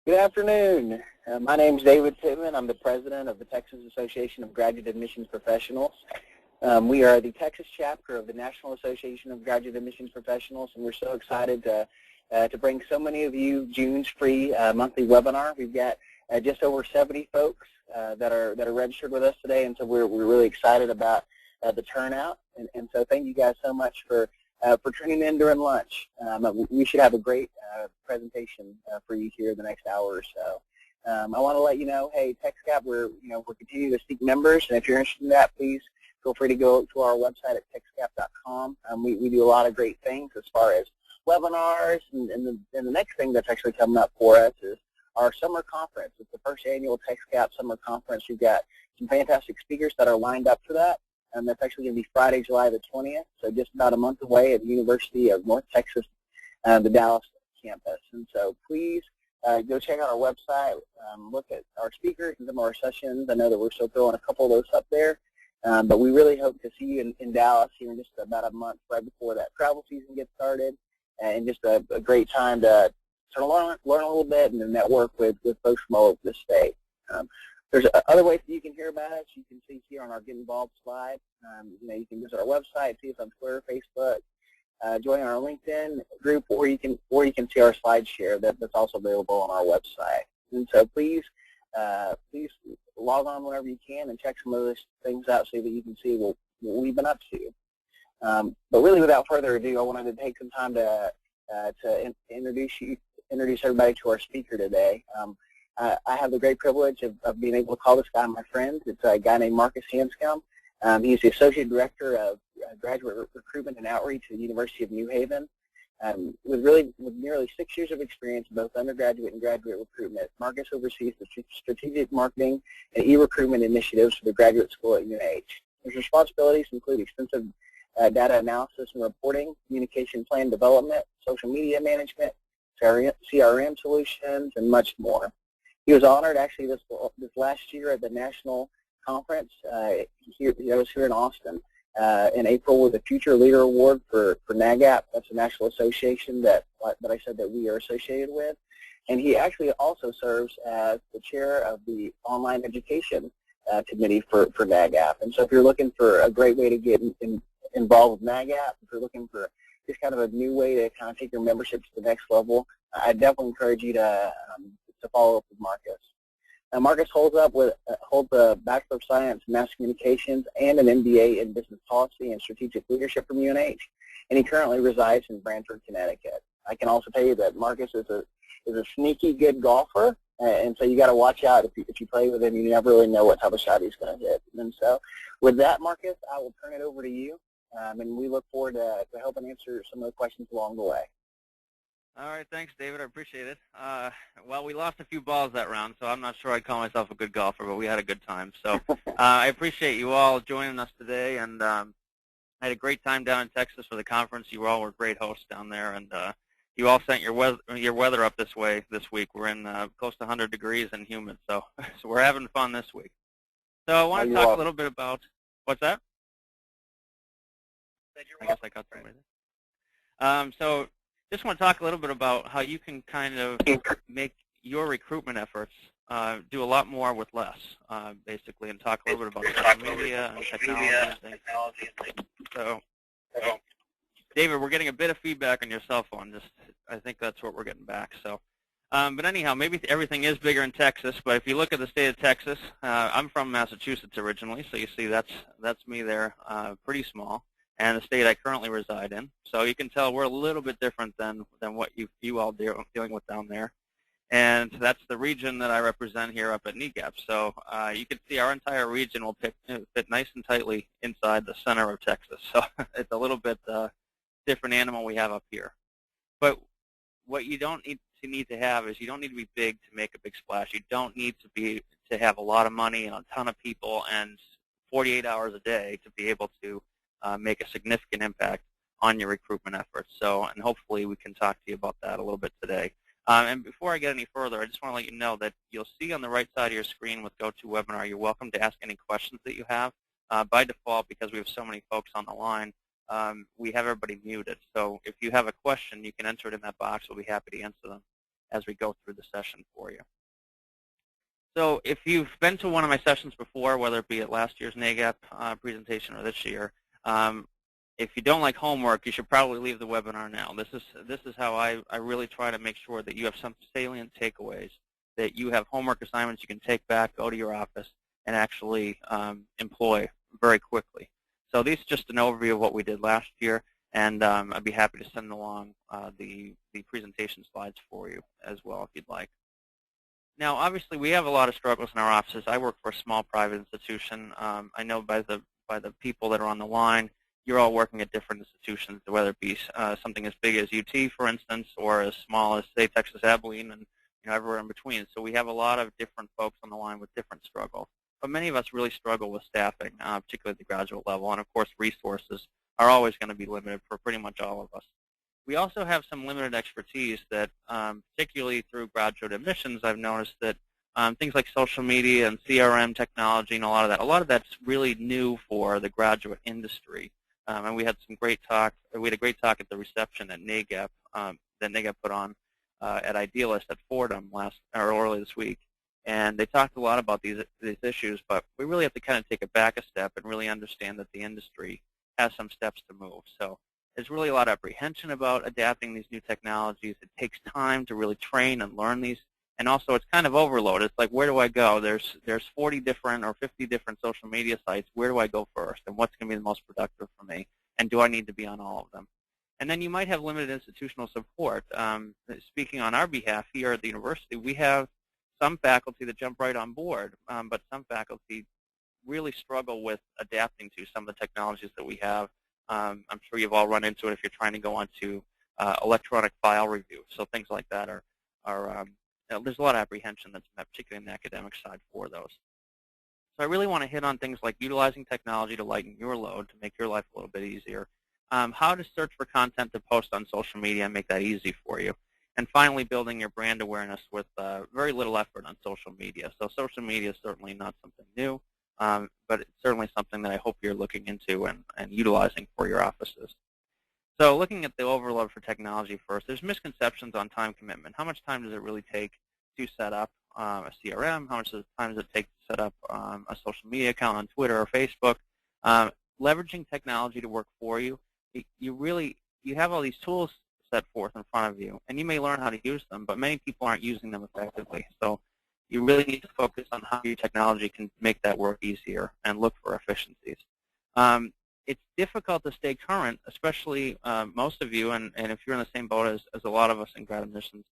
Good afternoon. My name is David Pittman. I'm the president of the Texas Association of Graduate Admissions Professionals. We are the Texas chapter of the National Association of Graduate Admissions Professionals, and we're so excited to bring so many of you June's free monthly webinar. We've got just over 70 folks that are registered with us today, and so we're really excited about the turnout. And so thank you guys so much for tuning in during lunch. We should have a great presentation for you here the next hour or so. I want to let you know, hey, TxGAP, we're continuing to seek members, and if you're interested in that, please feel free to go to our website at TxGAP.com. We do a lot of great things as far as webinars, and the next thing that's actually coming up for us is our summer conference. It's the first annual TxGAP summer conference. We've got some fantastic speakers that are lined up for that. And that's actually going to be Friday, July the 20th, so just about a month away at the University of North Texas, the Dallas campus. And so please go check out our website, look at our speakers and some of our sessions. I know that we're still throwing a couple of those up there, but we really hope to see you in Dallas here in just about a month right before that travel season gets started, and just a great time to sort of learn a little bit and network with folks from all over the state. There's other ways that you can hear about us. You can see here on our Get Involved slide. You can visit our website, see us on Twitter, Facebook, join our LinkedIn group, or you can see our slide share that's also available on our website. And so please log on whenever you can and check some of those things out so that you can see what we've been up to. But really, without further ado, I wanted to take some time to introduce everybody to our speaker today. I have the great privilege of being able to call this guy my friend. It's a guy named Marcus Hanscom. He's the Associate Director of Graduate Recruitment and Outreach at the University of New Haven. With nearly 6 years of experience in both undergraduate and graduate recruitment, Marcus oversees the strategic marketing and e-recruitment initiatives for the graduate school at UNH. His responsibilities include extensive data analysis and reporting, communication plan development, social media management, CRM solutions, and much more. He was honored actually this last year at the national conference here in Austin in April with the Future Leader Award for NAGAP. That's a national association that I said that we are associated with. And he actually also serves as the chair of the online education committee for NAGAP. And so if you're looking for a great way to get involved with NAGAP, if you're looking for just kind of a new way to kind of take your membership to the next level, I definitely encourage you to follow up with Marcus. Marcus holds a Bachelor of Science in Mass Communications and an MBA in Business Policy and Strategic Leadership from UNH, and he currently resides in Branford, Connecticut. I can also tell you that Marcus is a sneaky good golfer, and so you got to watch out if you play with him. You never really know what type of shot he's going to hit. And so, with that, Marcus, I will turn it over to you, and we look forward to helping answer some of the questions along the way. All right, thanks, David. I appreciate it. Well, we lost a few balls that round, so I'm not sure I'd call myself a good golfer, but we had a good time. So I appreciate you all joining us today, and I had a great time down in Texas for the conference. You all were great hosts down there, and you all sent your weather up this week. We're in close to 100 degrees and humid, so we're having fun this week. So I want to talk a little bit about what's that? I guess I got somebody. So just want to talk a little bit about how you can kind of make your recruitment efforts do a lot more with less, basically, and talk a little bit about social media and technology and things. So, David, we're getting a bit of feedback on your cell phone. I think that's what we're getting back. So, but anyhow, maybe everything is bigger in Texas. But if you look at the state of Texas, I'm from Massachusetts originally, so you see that's me there, pretty small. And the state I currently reside in. So you can tell we're a little bit different than what you all dealing with down there. And that's the region that I represent here up at NEGAP. So you can see our entire region will fit nice and tightly inside the center of Texas. So it's a little bit different animal we have up here. But what you don't need to have is you don't need to be big to make a big splash. You don't need to have a lot of money and a ton of people and 48 hours a day to be able to make a significant impact on your recruitment efforts. So, and hopefully we can talk to you about that a little bit today. And before I get any further, I just want to let you know that you'll see on the right side of your screen with GoToWebinar, you're welcome to ask any questions that you have. By default, because we have so many folks on the line, we have everybody muted. So if you have a question, you can enter it in that box. We'll be happy to answer them. as we go through the session for you. So if you've been to one of my sessions before, whether it be at last year's NAGAP presentation or this year, if you don't like homework, you should probably leave the webinar now. This is how I really try to make sure that you have some salient takeaways, that you have homework assignments you can take back, go to your office, and actually employ very quickly. So this is just an overview of what we did last year, and I'd be happy to send along the presentation slides for you as well if you'd like. Now, obviously, we have a lot of struggles in our offices. I work for a small private institution. I know by the people that are on the line, you're all working at different institutions, whether it be something as big as UT, for instance, or as small as, say, Texas Abilene, and everywhere in between. So we have a lot of different folks on the line with different struggles. But many of us really struggle with staffing, particularly at the graduate level, and of course, resources are always going to be limited for pretty much all of us. We also have some limited expertise that, particularly through graduate admissions, I've noticed that things like social media and CRM technology and a lot of that's really new for the graduate industry. And we had some great talk. We had a great talk at the reception at NAGAP that NAGAP put on at Idealist at Fordham early this week, and they talked a lot about these issues. But we really have to kind of take it back a step and really understand that the industry has some steps to move. So there's really a lot of apprehension about adapting these new technologies. It takes time to really train and learn these. And also, it's kind of overload. It's like, where do I go? There's 40 different or 50 different social media sites. Where do I go first? And what's going to be the most productive for me? And do I need to be on all of them? And then you might have limited institutional support. Speaking on our behalf here at the university, we have some faculty that jump right on board, but some faculty really struggle with adapting to some of the technologies that we have. I'm sure you've all run into it if you're trying to go onto electronic file review. So things like that there's a lot of apprehension that's particularly in the academic side for those. So I really want to hit on things like utilizing technology to lighten your load, to make your life a little bit easier, how to search for content to post on social media and make that easy for you, and finally building your brand awareness with very little effort on social media. So social media is certainly not something new, but it's certainly something that I hope you're looking into and utilizing for your offices. So looking at the overload for technology first, there's misconceptions on time commitment. How much time does it really take to set up a CRM? How much time does it take to set up a social media account on Twitter or Facebook? Leveraging technology to work for you. You have all these tools set forth in front of you, and you may learn how to use them, but many people aren't using them effectively. So you really need to focus on how your technology can make that work easier and look for efficiencies. It's difficult to stay current, especially most of you, and if you're in the same boat as a lot of us in grad admissions,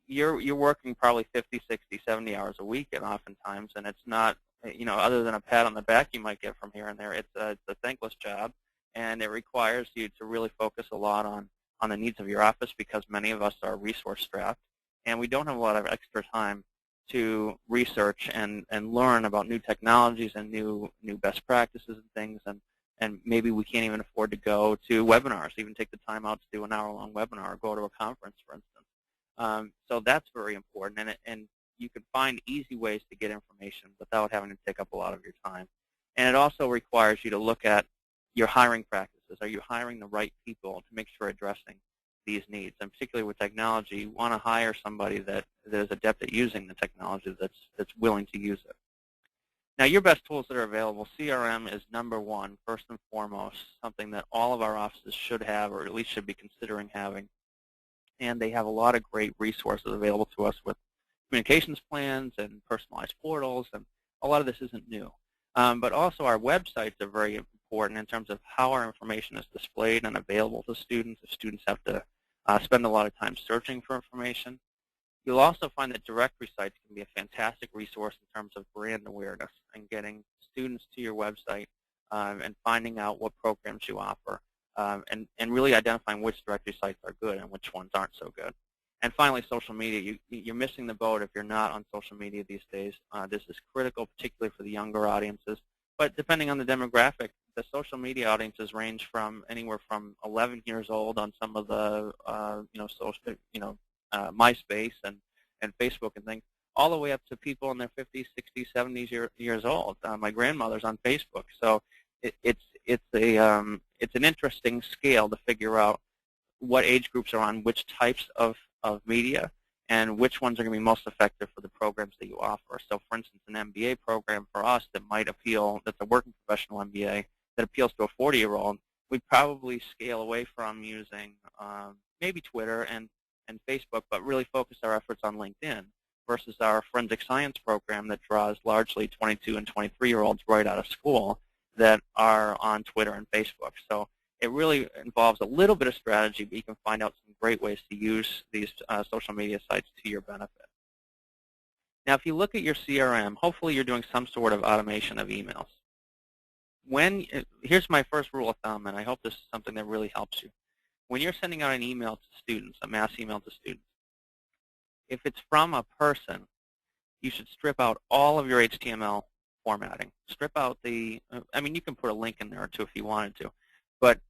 you're working probably 50, 60, 70 hours a week, and oftentimes, and it's not, other than a pat on the back you might get from here and there, it's a thankless job, and it requires you to really focus a lot on the needs of your office, because many of us are resource strapped, and we don't have a lot of extra time to research and learn about new technologies and new best practices and things, and maybe we can't even afford to go to webinars, even take the time out to do an hour-long webinar or go to a conference, for instance. So that's very important, and you can find easy ways to get information without having to take up a lot of your time. And it also requires you to look at your hiring practices. Are you hiring the right people to make sure addressing these needs? And particularly with technology, you want to hire somebody that is adept at using the technology, that's willing to use it. Now, your best tools that are available, CRM is number one, first and foremost, something that all of our offices should have, or at least should be considering having. And they have a lot of great resources available to us with communications plans and personalized portals, and a lot of this isn't new. But also our websites are very important in terms of how our information is displayed and available to students, if students have to spend a lot of time searching for information. You'll also find that directory sites can be a fantastic resource in terms of brand awareness and getting students to your website and finding out what programs you offer, and really identifying which directory sites are good and which ones aren't so good. And finally, social media. You're missing the boat if you're not on social media these days. This is critical, particularly for the younger audiences. But depending on the demographic, the social media audiences range from anywhere from 11 years old on some of the MySpace and Facebook and things, all the way up to people in their 50s, 60s, 70s years old. My grandmother's on Facebook, so it's an interesting scale to figure out what age groups are on which types of media, and which ones are going to be most effective for the programs that you offer. So for instance, an MBA program for us that might appeal, that's a working professional MBA, that appeals to a 40-year-old, we'd probably scale away from using maybe Twitter and Facebook, but really focus our efforts on LinkedIn versus our forensic science program that draws largely 22 and 23-year-olds right out of school that are on Twitter and Facebook. So it really involves a little bit of strategy, but you can find out some great ways to use these social media sites to your benefit. Now, if you look at your CRM, hopefully you're doing some sort of automation of emails. Here's my first rule of thumb, and I hope this is something that really helps you. When you're sending out an email to students, a mass email to students, if it's from a person, you should strip out all of your HTML formatting. Strip out you can put a link in there too if you wanted to, but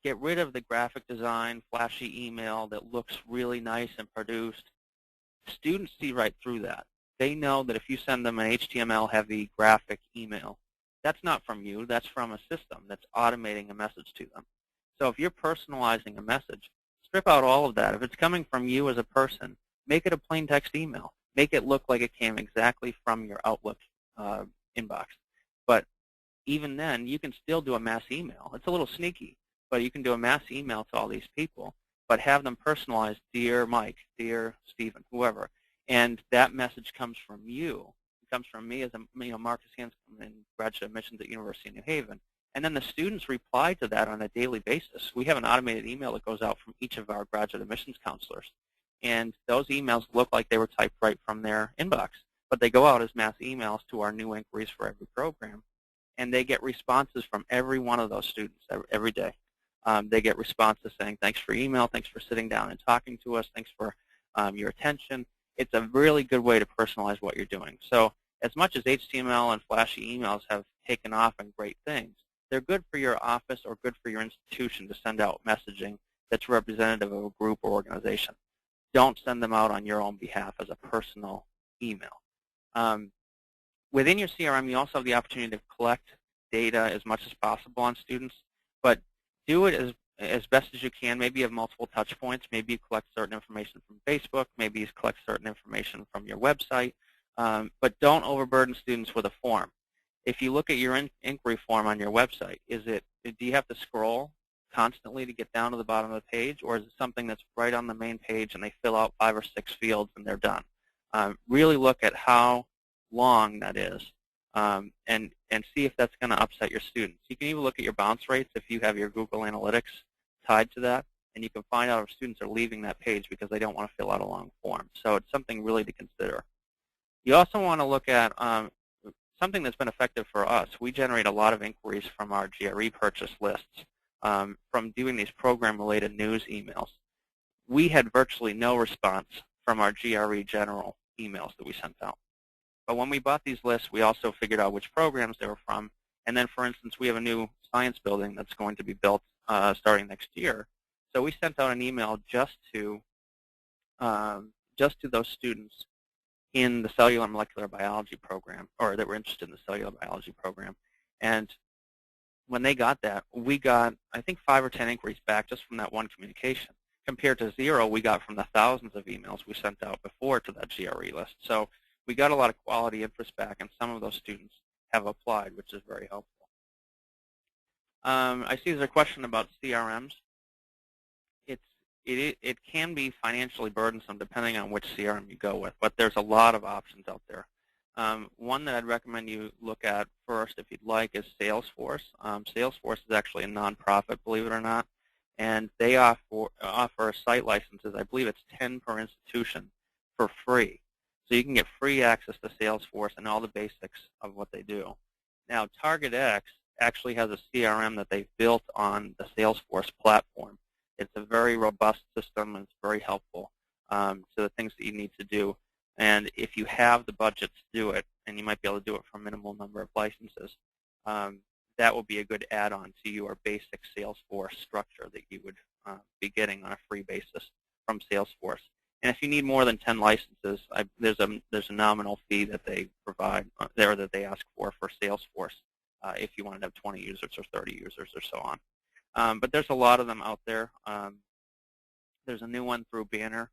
get rid of the graphic design, flashy email that looks really nice and produced. Students see right through that. They know that if you send them an HTML-heavy graphic email, that's not from you, that's from a system that's automating a message to them. So if you're personalizing a message, strip out all of that. If it's coming from you as a person, make it a plain text email. Make it look like it came exactly from your Outlook inbox. But even then, you can still do a mass email. It's a little sneaky, but you can do a mass email to all these people, but have them personalized, Dear Mike, Dear Stephen, whoever. And that message comes from you. It comes from me as Marcus Hanscom in graduate admissions at University of New Haven. And then the students reply to that on a daily basis. We have an automated email that goes out from each of our graduate admissions counselors. And those emails look like they were typed right from their inbox, but they go out as mass emails to our new inquiries for every program. And they get responses from every one of those students every day. They get responses saying, thanks for email, thanks for sitting down and talking to us, thanks for your attention. It's a really good way to personalize what you're doing. So as much as HTML and flashy emails have taken off and great things, they're good for your office or good for your institution to send out messaging that's representative of a group or organization. Don't send them out on your own behalf as a personal email. Within your CRM, you also have the opportunity to collect data as much as possible on students, but do it as best as you can. Maybe you have multiple touch points. Maybe you collect certain information from Facebook. Maybe you collect certain information from your website. But don't overburden students with a form. If you look at your inquiry form on your website, do you have to scroll constantly to get down to the bottom of the page, or is it something that's right on the main page and they fill out 5 or 6 fields and they're done? Really look at how long that is and see if that's going to upset your students. You can even look at your bounce rates if you have your Google Analytics tied to that, and you can find out if students are leaving that page because they don't want to fill out a long form. So it's something really to consider. You also want to look at something that's been effective for us. We generate a lot of inquiries from our GRE purchase lists from doing these program-related news emails. We had virtually no response from our GRE general emails that we sent out. But when we bought these lists, we also figured out which programs they were from. And then, for instance, we have a new science building that's going to be built starting next year. So we sent out an email just to those students in the cellular molecular biology program, or that were interested in the cellular biology program. And when they got that, we got, I think, 5 or 10 inquiries back just from that one communication, compared to 0 we got from the thousands of emails we sent out before to that GRE list. So we got a lot of quality interest back, and some of those students have applied, which is very helpful. I see there's a question about CRMs. It can be financially burdensome depending on which CRM you go with, but there's a lot of options out there. One that I'd recommend you look at first, if you'd like, is Salesforce. Salesforce is actually a nonprofit, believe it or not, and they offer site licenses. I believe it's 10 per institution for free. So you can get free access to Salesforce and all the basics of what they do. Now, TargetX actually has a CRM that they've built on the Salesforce platform. It's a very robust system, and it's very helpful to the things that you need to do. And if you have the budget to do it, and you might be able to do it for a minimal number of licenses, that will be a good add-on to your basic Salesforce structure that you would be getting on a free basis from Salesforce. And if you need more than 10 licenses, there's a nominal fee that they provide there that they ask for Salesforce if you wanted to have 20 users or 30 users or so on. But there's a lot of them out there. There's a new one through Banner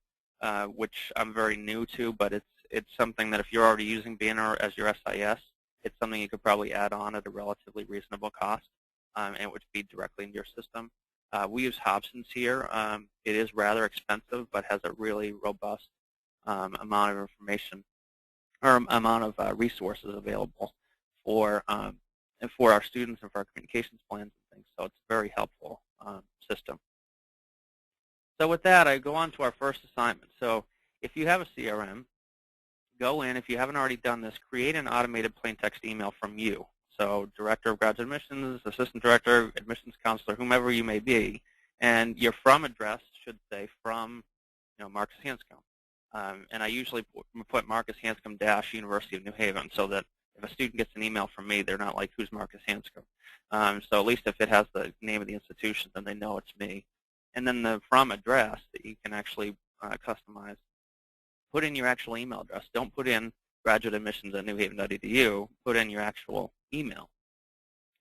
which I'm very new to, but it's something that if you're already using Banner as your SIS, it's something you could probably add on at a relatively reasonable cost, and it would feed directly into your system. We use Hobson's here. It is rather expensive, but has a really robust amount of information or amount of resources available for our students and for our communications plans and things. So it's a very helpful system. So with that, I go on to our first assignment. So if you have a CRM, go in. If you haven't already done this, create an automated plain text email from you. So Director of Graduate Admissions, Assistant Director, Admissions Counselor, whomever you may be, and your from address should say from, Marcus Hanscom. And I usually put Marcus Hanscom - University of New Haven, so that if a student gets an email from me, they're not like, who's Marcus Hanscom? So at least if it has the name of the institution, then they know it's me. And then the from address that you can actually customize. Put in your actual email address. Don't put in graduateadmissions@newhaven.edu. Put in your actual email.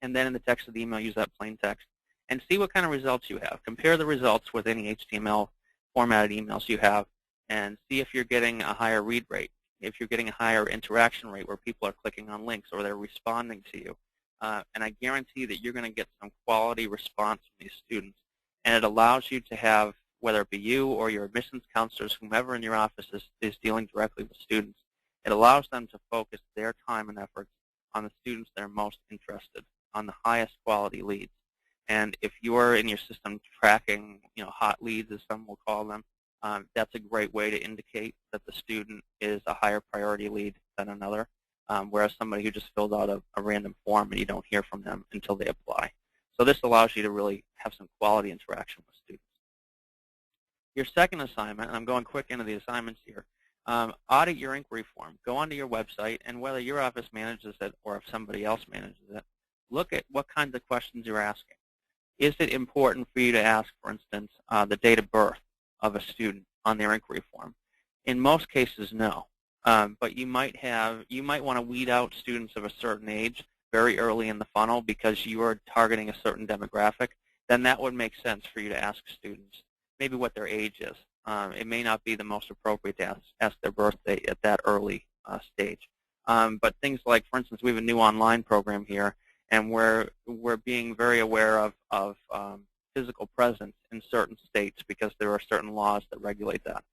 And then in the text of the email, use that plain text. And see what kind of results you have. Compare the results with any HTML formatted emails you have, and see if you're getting a higher read rate, if you're getting a higher interaction rate where people are clicking on links or they're responding to you. And I guarantee that you're going to get some quality response from these students. And it allows you to have, whether it be you or your admissions counselors, whomever in your office is dealing directly with students, it allows them to focus their time and efforts on the students that are most interested, on the highest quality leads. And if you're in your system tracking, hot leads, as some will call them, that's a great way to indicate that the student is a higher priority lead than another, whereas somebody who just filled out a random form and you don't hear from them until they apply. So this allows you to really have some quality interaction with students. Your second assignment, and I'm going quick into the assignments here, audit your inquiry form. Go onto your website, and whether your office manages it or if somebody else manages it, look at what kinds of questions you're asking. Is it important for you to ask, for instance, the date of birth of a student on their inquiry form? In most cases, no. But you might want to weed out students of a certain age very early in the funnel because you are targeting a certain demographic. Then that would make sense for you to ask students maybe what their age is. It may not be the most appropriate to ask their birthday at that early stage. But things like, for instance, we have a new online program here, and we're being very aware of physical presence in certain states because there are certain laws that regulate that.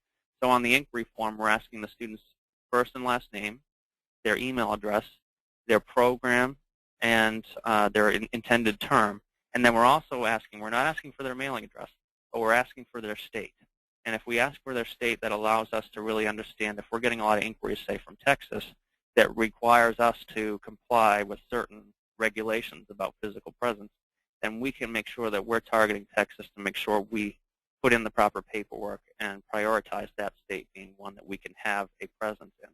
So on the inquiry form, we're asking the students' first and last name, their email address, their program, and their intended term. And then we're also asking, we're not asking for their mailing address, but we're asking for their state. And if we ask for their state, that allows us to really understand if we're getting a lot of inquiries, say, from Texas, that requires us to comply with certain regulations about physical presence, then we can make sure that we're targeting Texas to make sure we put in the proper paperwork and prioritize that state being one that we can have a presence in.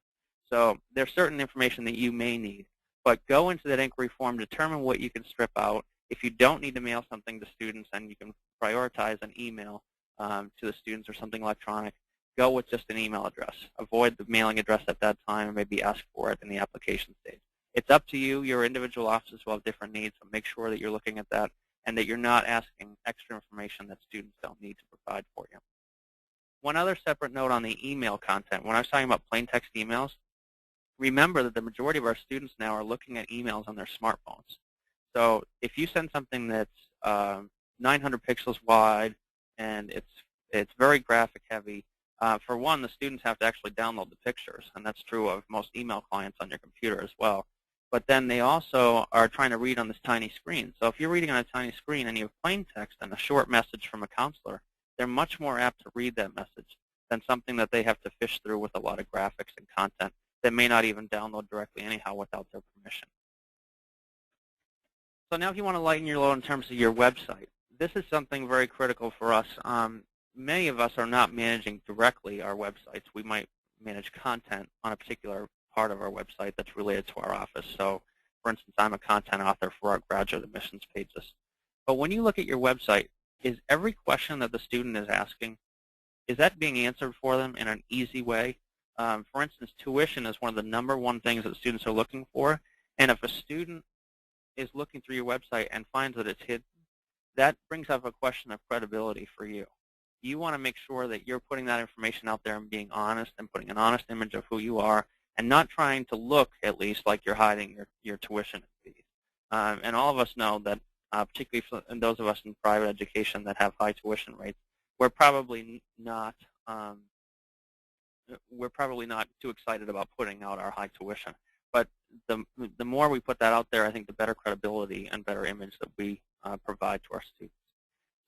So there's certain information that you may need, but go into that inquiry form, determine what you can strip out. If you don't need to mail something to students and you can prioritize an email to the students or something electronic, go with just an email address. Avoid the mailing address at that time and maybe ask for it in the application stage. It's up to you. Your individual offices will have different needs, so make sure that you're looking at that and that you're not asking extra information that students don't need to provide for you. One other separate note on the email content. When I was talking about plain text emails, remember that the majority of our students now are looking at emails on their smartphones. So if you send something that's 900 pixels wide and it's very graphic heavy, for one, the students have to actually download the pictures, and that's true of most email clients on your computer as well. But then they also are trying to read on this tiny screen. So if you're reading on a tiny screen and you have plain text and a short message from a counselor, they're much more apt to read that message than something that they have to fish through with a lot of graphics and content that may not even download directly anyhow without their permission. So now if you want to lighten your load in terms of your website, this is something very critical for us. Many of us are not managing directly our websites. We might manage content on a particular part of our website that's related to our office. So, for instance, I'm a content author for our graduate admissions pages. But when you look at your website, is every question that the student is asking, is that being answered for them in an easy way? For instance, tuition is one of the #1 things that students are looking for. And if a student is looking through your website and finds that it's hidden, that brings up a question of credibility for you. you want to make sure that you're putting that information out there and being honest and putting an honest image of who you are and not trying to look, at least, like you're hiding your tuition fees. And all of us know that, particularly for those of us in private education that have high tuition rates, we're probably not too excited about putting out our high tuition. But the more we put that out there, I think the better credibility and better image that we provide to our students.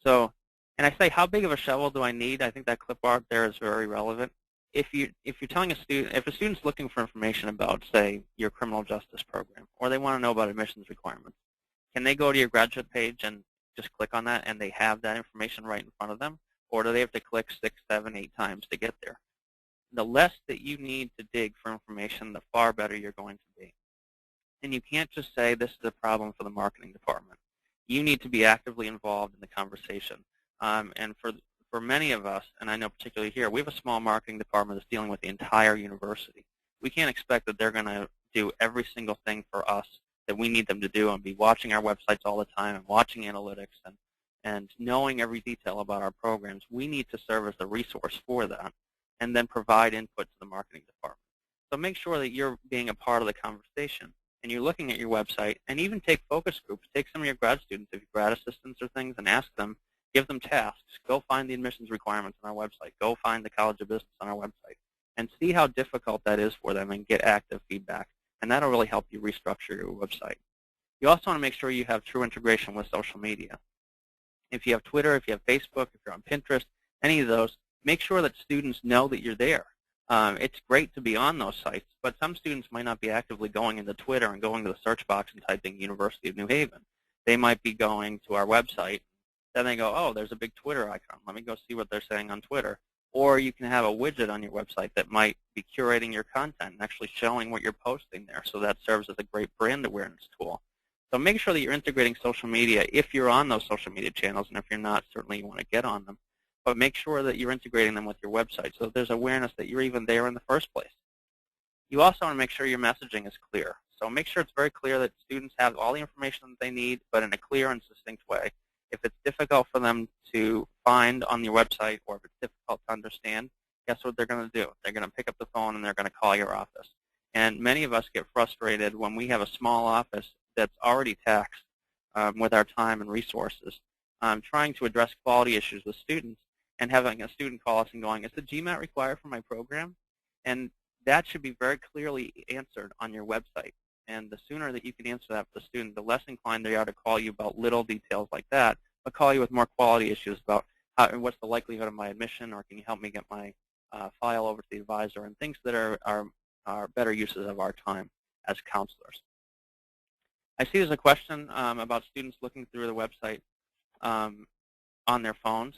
So, and I say, how big of a shovel do I need? I think that clip art there is very relevant. If you're telling a student, if a student's looking for information about, say, your criminal justice program, or they want to know about admissions requirements, can they go to your graduate page and just click on that and they have that information right in front of them? Or do they have to click 6, 7, 8 times to get there? The less that you need to dig for information, the far better you're going to be. And you can't just say this is a problem for the marketing department. You need to be actively involved in the conversation. And for many of us, and I know particularly here, we have a small marketing department that's dealing with the entire university. We can't expect that they're going to do every single thing for us that we need them to do and be watching our websites all the time and watching analytics and knowing every detail about our programs. We need to serve as the resource for that and then provide input to the marketing department. So make sure that you're being a part of the conversation and you're looking at your website, and even take focus groups. Take some of your grad students, if you're grad assistants or things, and ask them, give them tasks. Go find the admissions requirements on our website. Go find the College of Business on our website and see how difficult that is for them and get active feedback. And that'll really help you restructure your website. You also want to make sure you have true integration with social media. If you have Twitter, if you have Facebook, if you're on Pinterest, any of those, make sure that students know that you're there. It's great to be on those sites, but some students might not be actively going into Twitter and going to the search box and typing University of New Haven. They might be going to our website. Then they go, oh, there's a big Twitter icon. Let me go see what they're saying on Twitter. Or you can have a widget on your website that might be curating your content and actually showing what you're posting there. So that serves as a great brand awareness tool. So make sure that you're integrating social media if you're on those social media channels, and if you're not, certainly you want to get on them. But make sure that you're integrating them with your website so that there's awareness that you're even there in the first place. You also want to make sure your messaging is clear. So make sure it's very clear that students have all the information that they need, but in a clear and succinct way. If it's difficult for them to find on your website, or if it's difficult to understand, guess what they're going to do? They're going to pick up the phone and they're going to call your office. And many of us get frustrated when we have a small office that's already taxed with our time and resources, trying to address quality issues with students, and having a student call us and going, is the GMAT required for my program? And that should be very clearly answered on your website. And the sooner that you can answer that for the student, the less inclined they are to call you about little details like that, but call you with more quality issues about what's the likelihood of my admission, or can you help me get my file over to the advisor, and things that are better uses of our time as counselors. I see there's a question about students looking through the website on their phones.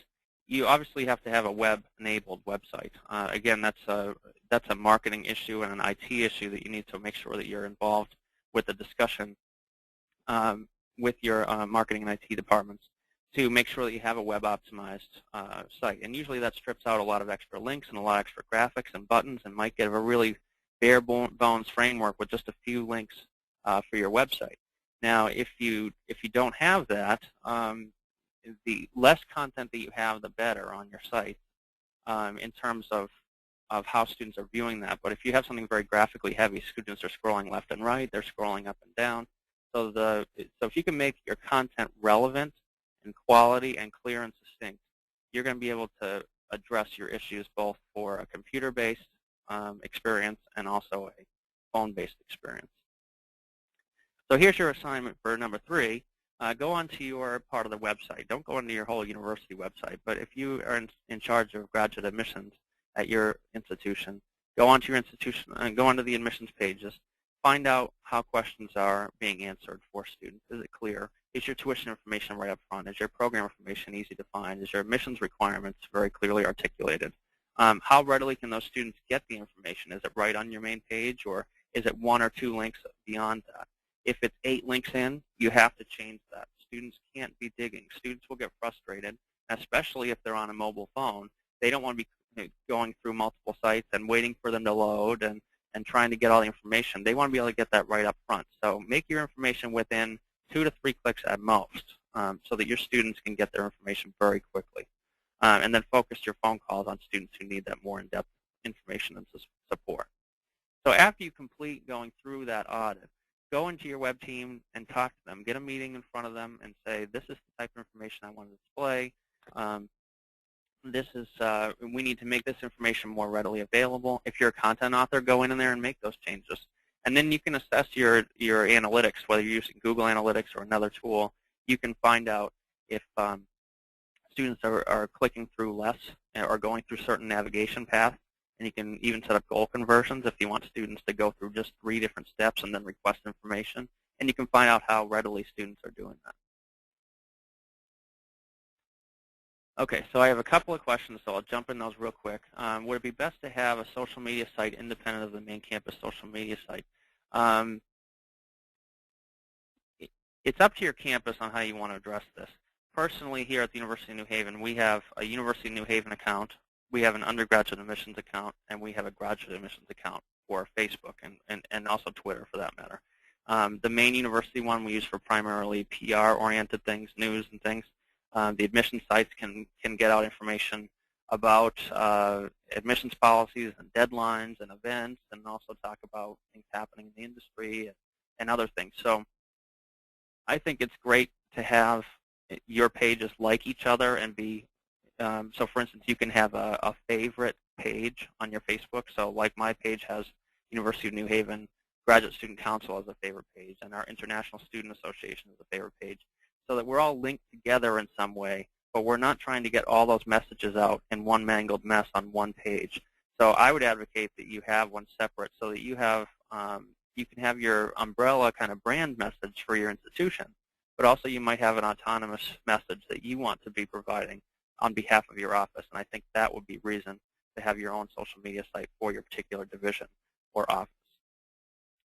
You obviously have to have a web-enabled website. Again, that's a marketing issue and an IT issue that you need to make sure that you're involved with the discussion with your marketing and IT departments to make sure that you have a web-optimized site. And usually that strips out a lot of extra links and a lot of extra graphics and buttons, and might give a really bare bones framework with just a few links for your website. Now, if you don't have that, the less content that you have, the better on your site in terms of how students are viewing that. But if you have something very graphically heavy, students are scrolling left and right, they're scrolling up and down. So if you can make your content relevant and quality and clear and succinct, you're going to be able to address your issues both for a computer-based experience and also a phone-based experience. So here's your assignment for number 3. Go onto your part of the website. Don't go into your whole university website, but if you are in charge of graduate admissions at your institution, go onto your institution and go onto the admissions pages. Find out how questions are being answered for students. Is it clear? Is your tuition information right up front? Is your program information easy to find? Is your admissions requirements very clearly articulated? How readily can those students get the information? Is it right on your main page, or is it 1 or 2 links beyond that? If it's 8 links in, you have to change that. Students can't be digging. Students will get frustrated, especially if they're on a mobile phone. They don't want to be going through multiple sites and waiting for them to load and trying to get all the information. They want to be able to get that right up front. So make your information within 2 to 3 clicks at most so that your students can get their information very quickly. and then focus your phone calls on students who need that more in-depth information and support. So after you complete going through that audit, go into your web team and talk to them. Get a meeting in front of them and say, this is the type of information I want to display. We need to make this information more readily available. If you're a content author, go in there and make those changes. And then you can assess your analytics, whether you're using Google Analytics or another tool. You can find out if students are clicking through less or going through certain navigation paths. And you can even set up goal conversions if you want students to go through just 3 different steps and then request information. And you can find out how readily students are doing that. Okay, so I have a couple of questions, so I'll jump in those real quick. Would it be best to have a social media site independent of the main campus social media site? It's up to your campus on how you want to address this. Personally, here at the University of New Haven, we have a University of New Haven account, we have an undergraduate admissions account, and we have a graduate admissions account for Facebook and also Twitter for that matter. The main university one we use for primarily PR-oriented things, news and things. The admission sites can get out information about admissions policies and deadlines and events, and also talk about things happening in the industry and other things. So I think it's great to have your pages like each other and be, so for instance, you can have a favorite page on your Facebook. So like my page has University of New Haven Graduate Student Council as a favorite page, and our International Student Association as a favorite page, so that we're all linked together in some way, but we're not trying to get all those messages out in one mangled mess on one page. So I would advocate that you have one separate so that you have you can have your umbrella kind of brand message for your institution, but also you might have an autonomous message that you want to be providing on behalf of your office, and I think that would be reason to have your own social media site for your particular division or office.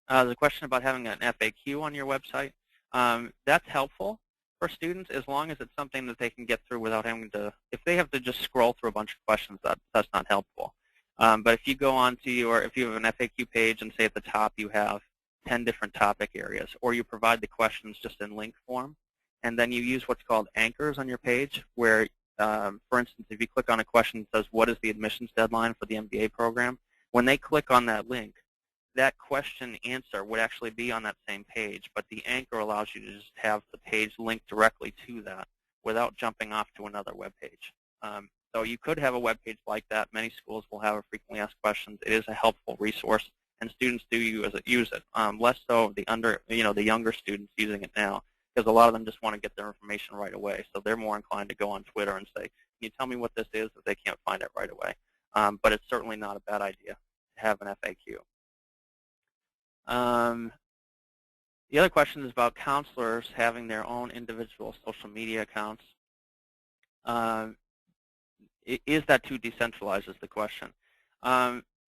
There's a question about having an FAQ on your website. That's helpful for students as long as it's something that they can get through without having to, if they have to just scroll through a bunch of questions, that's not helpful. But if you go on to if you have an FAQ page and say at the top you have 10 different topic areas, or you provide the questions just in link form, and then you use what's called anchors on your page where, for instance, if you click on a question that says, what is the admissions deadline for the MBA program? When they click on that link, that question answer would actually be on that same page, but the anchor allows you to just have the page linked directly to that without jumping off to another web page. So you could have a web page like that. Many schools will have a frequently asked questions. It is a helpful resource, and students do use it. Less so the younger students using it now, because a lot of them just want to get their information right away. So they're more inclined to go on Twitter and say, "Can you tell me what this is?" if they can't find it right away. But it's certainly not a bad idea to have an FAQ. The other question is about counselors having their own individual social media accounts. Is that too decentralized is the question.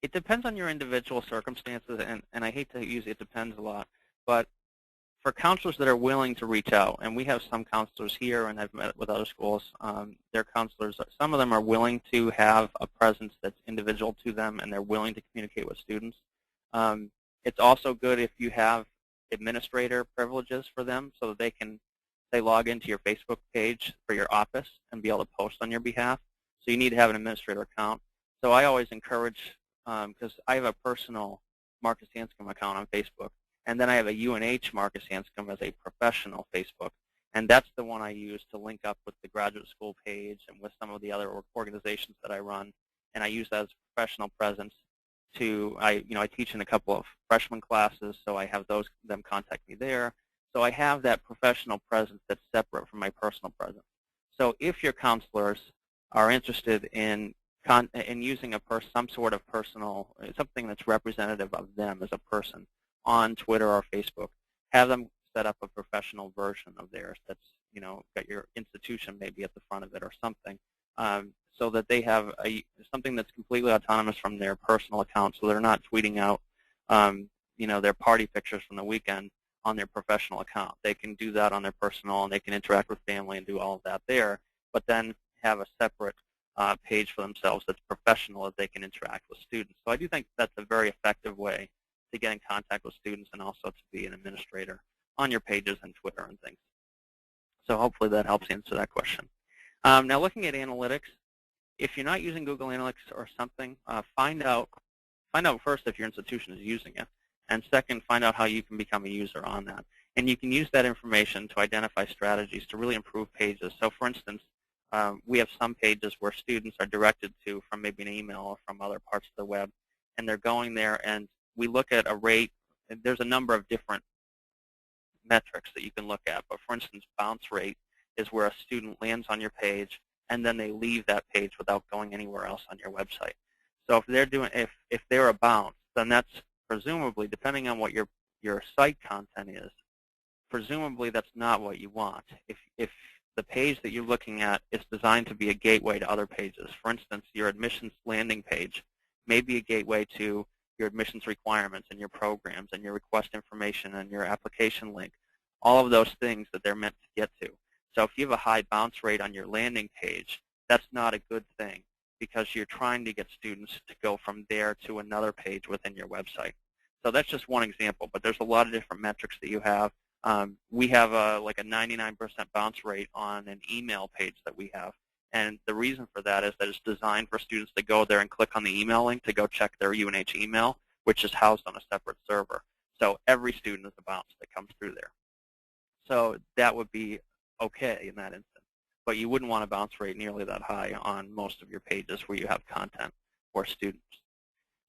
It depends on your individual circumstances, and I hate to use it depends a lot, but for counselors that are willing to reach out, and we have some counselors here, and I've met with other schools, their counselors, some of them are willing to have a presence that's individual to them, and they're willing to communicate with students. It's also good if you have administrator privileges for them so that they can, say, log into your Facebook page for your office and be able to post on your behalf. So you need to have an administrator account. So I always encourage, because I have a personal Marcus Hanscom account on Facebook, and then I have a UNH Marcus Hanscom as a professional Facebook, and that's the one I use to link up with the graduate school page and with some of the other organizations that I run, and I use that as a professional presence. I teach in a couple of freshman classes, so I have them contact me there. So I have that professional presence that's separate from my personal presence. So if your counselors are interested in using some sort of personal, something that's representative of them as a person on Twitter or Facebook, have them set up a professional version of theirs that's, got your institution maybe at the front of it or something. So that they have something that's completely autonomous from their personal account, so they're not tweeting out, their party pictures from the weekend on their professional account. They can do that on their personal, and they can interact with family and do all of that there, but then have a separate page for themselves that's professional that they can interact with students. So I do think that's a very effective way to get in contact with students and also to be an administrator on your pages and Twitter and things. So hopefully that helps answer that question. Now looking at analytics, If you're not using Google Analytics or something, find out first if your institution is using it, and second, find out how you can become a user on that. And you can use that information to identify strategies to really improve pages. So for instance, we have some pages where students are directed to from maybe an email or from other parts of the web, and they're going there, and we look at a rate. There's a number of different metrics that you can look at, but for instance, bounce rate is where a student lands on your page and then they leave that page without going anywhere else on your website. So if they're a bounce, then that's presumably, depending on what your site content is, presumably that's not what you want. If the page that you're looking at is designed to be a gateway to other pages, for instance, your admissions landing page may be a gateway to your admissions requirements and your programs and your request information and your application link, all of those things that they're meant to get to. So if you have a high bounce rate on your landing page, that's not a good thing because you're trying to get students to go from there to another page within your website. So that's just one example, but there's a lot of different metrics that you have. We have like a 99% bounce rate on an email page that we have. And the reason for that is that it's designed for students to go there and click on the email link to go check their UNH email, which is housed on a separate server. So every student is a bounce that comes through there. So that would be okay in that instance. But you wouldn't want a bounce rate nearly that high on most of your pages where you have content or students.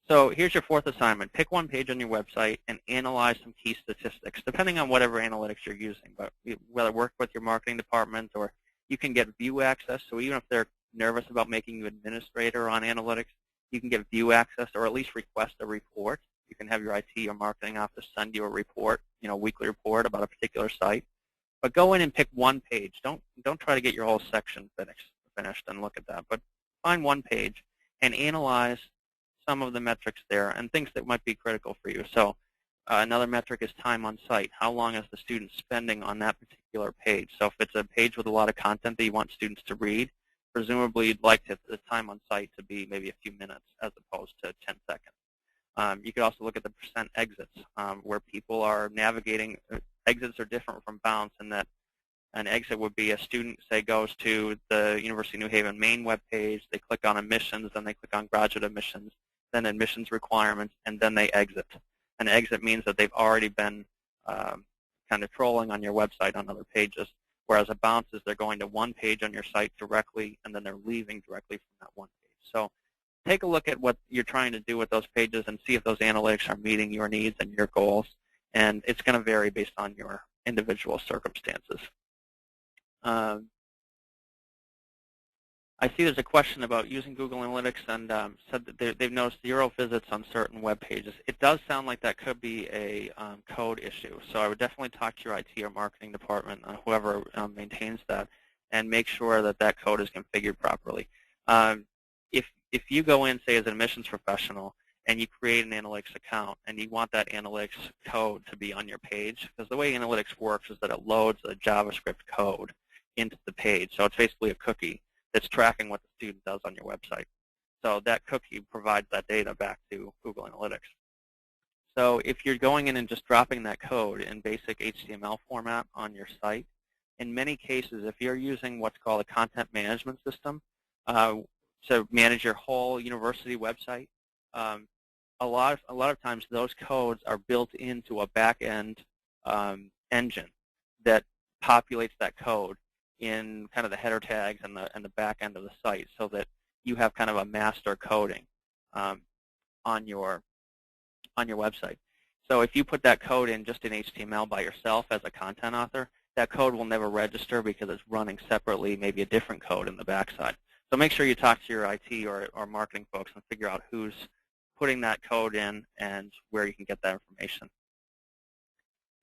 So here's your fourth assignment. Pick one page on your website and analyze some key statistics, depending on whatever analytics you're using. But whether work with your marketing department or you can get view access. So even if they're nervous about making you administrator on analytics, you can get view access or at least request a report. You can have your IT or marketing office send you a report, a weekly report about a particular site. But go in and pick one page. Don't try to get your whole section finished and look at that. But find one page and analyze some of the metrics there and things that might be critical for you. So another metric is time on site. How long is the student spending on that particular page? So if it's a page with a lot of content that you want students to read, presumably you'd like the time on site to be maybe a few minutes as opposed to 10 seconds. You could also look at the percent exits where people are navigating. Exits are different from bounce in that an exit would be a student, say, goes to the University of New Haven main web page, they click on admissions, then they click on graduate admissions, then admissions requirements, and then they exit. An exit means that they've already been kind of trolling on your website on other pages, whereas a bounce is they're going to one page on your site directly, and then they're leaving directly from that one page. So take a look at what you're trying to do with those pages and see if those analytics are meeting your needs and your goals, and it's going to vary based on your individual circumstances. I see there's a question about using Google Analytics and said that they've noticed 0 visits on certain web pages. It does sound like that could be a code issue. So I would definitely talk to your IT or marketing department, whoever maintains that, and make sure that that code is configured properly. If you go in, say, as an admissions professional, and you create an analytics account, and you want that analytics code to be on your page, because the way analytics works is that it loads a JavaScript code into the page. So it's basically a cookie that's tracking what the student does on your website. So that cookie provides that data back to Google Analytics. So if you're going in and just dropping that code in basic HTML format on your site, in many cases, if you're using what's called a content management system to manage your whole university website, a lot of times those codes are built into a back-end engine that populates that code in kind of the header tags and the back end of the site, so that you have kind of a master coding on your website. So if you put that code in just in HTML by yourself as a content author, that code will never register because it's running separately, maybe a different code in the backside. So make sure you talk to your IT or marketing folks and figure out who's putting that code in and where you can get that information.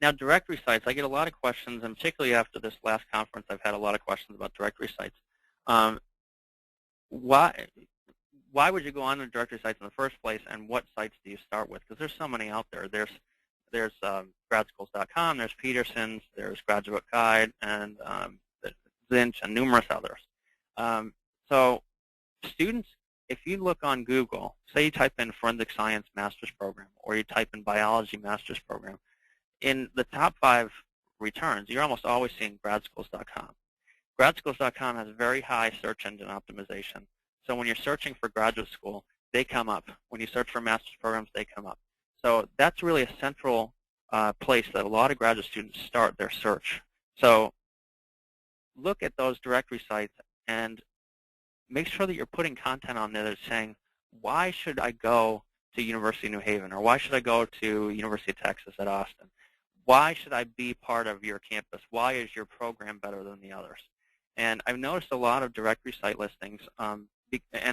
Now, directory sites, I get a lot of questions, and particularly after this last conference, I've had a lot of questions about directory sites. Why would you go on to directory sites in the first place, and what sites do you start with? Because there's so many out there. There's gradschools.com, there's Peterson's, there's Graduate Guide, and Zinch, and numerous others. So students, if you look on Google, say you type in Forensic Science Master's Program, or you type in Biology Master's Program, in the top 5 returns, you're almost always seeing gradschools.com. Gradschools.com has very high search engine optimization. So when you're searching for graduate school, they come up. When you search for master's programs, they come up. So that's really a central place that a lot of graduate students start their search. So look at those directory sites and make sure that you're putting content on there that's saying, why should I go to University of New Haven, or why should I go to University of Texas at Austin? Why should I be part of your campus? Why is your program better than the others? And I've noticed a lot of directory site listings, and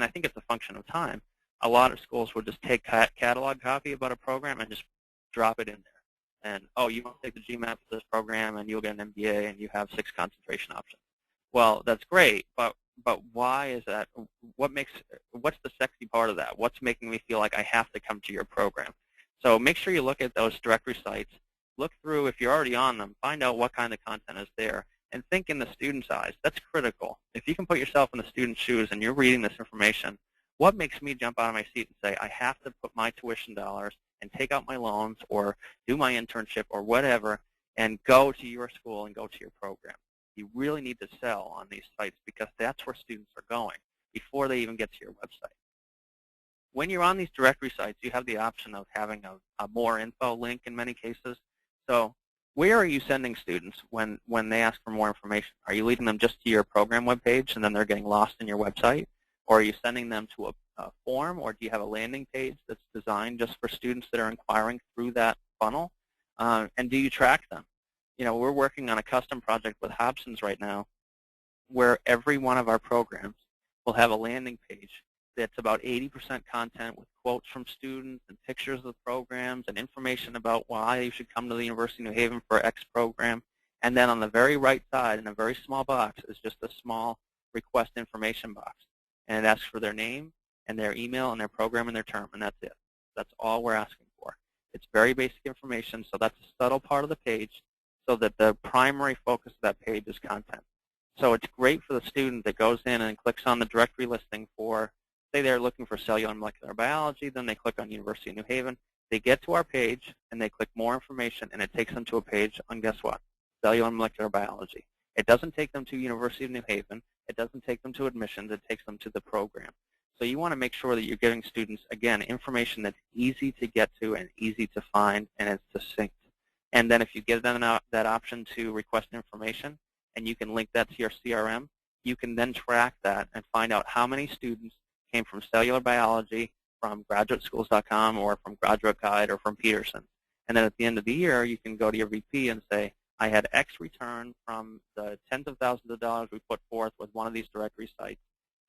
I think it's a function of time. A lot of schools will just take catalog copy about a program and just drop it in there. And, oh, you want to take the GMAT for this program, and you'll get an MBA, and you have 6 concentration options. Well, that's great, but why is that? What's the sexy part of that? What's making me feel like I have to come to your program? So make sure you look at those directory sites. Look through, if you're already on them, find out what kind of content is there, and think in the student's eyes. That's critical. If you can put yourself in the student's shoes and you're reading this information, what makes me jump out of my seat and say, I have to put my tuition dollars and take out my loans or do my internship or whatever and go to your school and go to your program? You really need to sell on these sites because that's where students are going before they even get to your website. When you're on these directory sites, you have the option of having a more info link in many cases. So where are you sending students when they ask for more information? Are you leading them just to your program webpage and then they're getting lost in your website? Or are you sending them to a form, or do you have a landing page that's designed just for students that are inquiring through that funnel? And do you track them? You know, we're working on a custom project with Hobson's right now where every one of our programs will have a landing page that's about 80% content with quotes from students and pictures of programs and information about why you should come to the University of New Haven for X program. And then on the very right side, in a very small box, is just a small request information box. And it asks for their name and their email and their program and their term, and that's it. That's all we're asking for. It's very basic information, so that's a subtle part of the page, so that the primary focus of that page is content. So it's great for the student that goes in and clicks on the directory listing for, say they're looking for cellular and molecular biology, then they click on University of New Haven. They get to our page, and they click more information, and it takes them to a page on, guess what, cellular and molecular biology. It doesn't take them to University of New Haven. It doesn't take them to admissions. It takes them to the program. So you want to make sure that you're giving students, again, information that's easy to get to and easy to find, and it's succinct. And then if you give them that option to request information, and you can link that to your CRM, you can then track that and find out how many students came from cellular biology, from graduateschools.com, or from Graduate Guide, or from Peterson. And then at the end of the year, you can go to your VP and say, I had X return from the tens of thousands of dollars we put forth with one of these directory sites,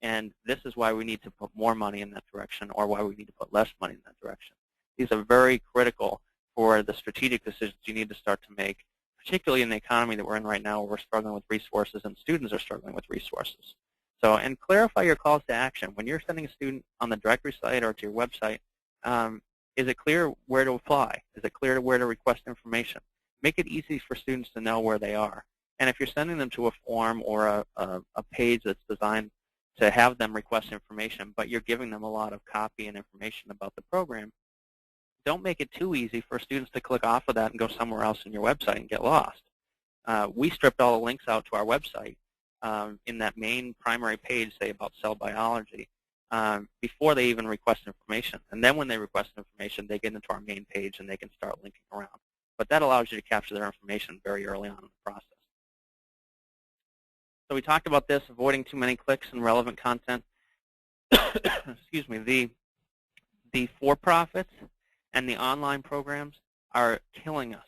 and this is why we need to put more money in that direction, or why we need to put less money in that direction. These are very critical for the strategic decisions you need to start to make, particularly in the economy that we're in right now, where we're struggling with resources and students are struggling with resources. So, and clarify your calls to action. When you're sending a student on the directory site or to your website, is it clear where to apply? Is it clear where to request information? Make it easy for students to know where they are. And if you're sending them to a form or a page that's designed to have them request information, but you're giving them a lot of copy and information about the program, don't make it too easy for students to click off of that and go somewhere else in your website and get lost. We stripped all the links out to our website in that main primary page, say about cell biology, before they even request information. And then when they request information, they get into our main page and they can start linking around. But that allows you to capture their information very early on in the process. So we talked about this, avoiding too many clicks and relevant content. Excuse me. The for-profits and the online programs are killing us.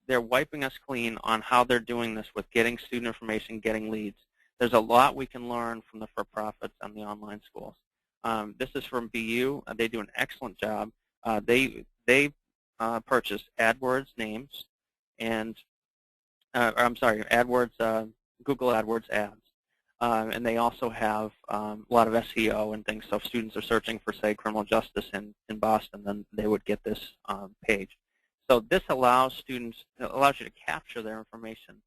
They're wiping us clean on how they're doing this with getting student information, getting leads. There's a lot we can learn from the for-profits and the online schools. This is from BU. They do an excellent job. They purchase AdWords names and, I'm sorry, AdWords, Google AdWords ads. And they also have a lot of SEO and things. So if students are searching for, say, criminal justice in Boston, then they would get this page. So this allows students, it allows you to capture their information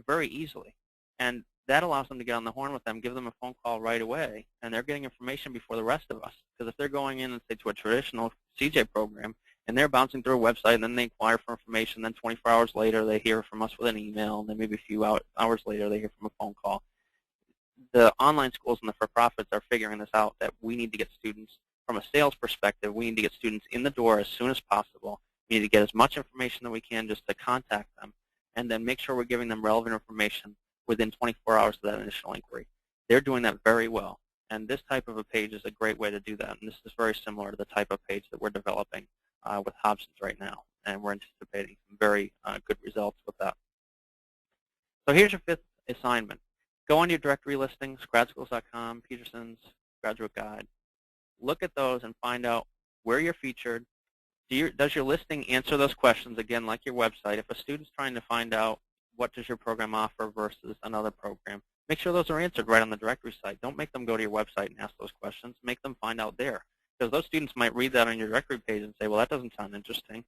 very easily. And that allows them to get on the horn with them, give them a phone call right away, and they're getting information before the rest of us. Because if they're going in and say to a traditional CJ program, and they're bouncing through a website, and then they inquire for information, then 24 hours later they hear from us with an email, and then maybe a few hours later they hear from a phone call. the online schools and the for-profits are figuring this out, that we need to get students, from a sales perspective, we need to get students in the door as soon as possible. We need to get as much information that we can just to contact them, and then make sure we're giving them relevant information within 24 hours of that initial inquiry. They're doing that very well, and this type of a page is a great way to do that, and this is very similar to the type of page that we're developing with Hobson's right now, and we're anticipating some very good results with that. So here's your 5th assignment. Go on your directory listings, gradschools.com, Peterson's, Graduate Guide. Look at those and find out where you're featured. Does your listing answer those questions, again, like your website? If a student's trying to find out what does your program offer versus another program, make sure those are answered right on the directory site. Don't make them go to your website and ask those questions. Make them find out there. Because those students might read that on your directory page and say, well, that doesn't sound interesting.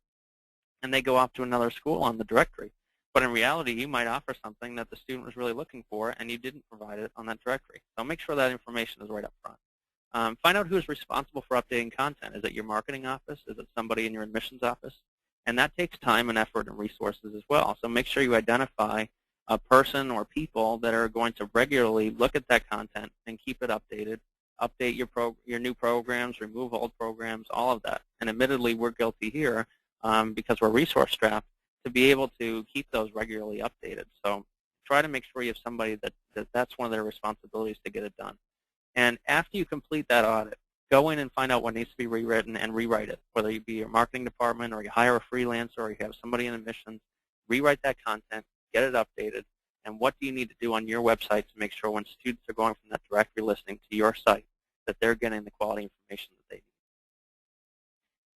And they go off to another school on the directory. But in reality, you might offer something that the student was really looking for, and you didn't provide it on that directory. So make sure that information is right up front. Find out who's responsible for updating content. Is it your marketing office? Is it somebody in your admissions office? And that takes time and effort and resources as well. So make sure you identify a person or people that are going to regularly look at that content and keep it updated, update your new programs, remove old programs, all of that. And admittedly, we're guilty here because we're resource-strapped to be able to keep those regularly updated. So try to make sure you have somebody that's one of their responsibilities to get it done. And after you complete that audit, go in and find out what needs to be rewritten and rewrite it, whether you be your marketing department or you hire a freelancer or you have somebody in admissions. Rewrite that content, get it updated, and what do you need to do on your website to make sure when students are going from that directory listing to your site that they're getting the quality information that they need.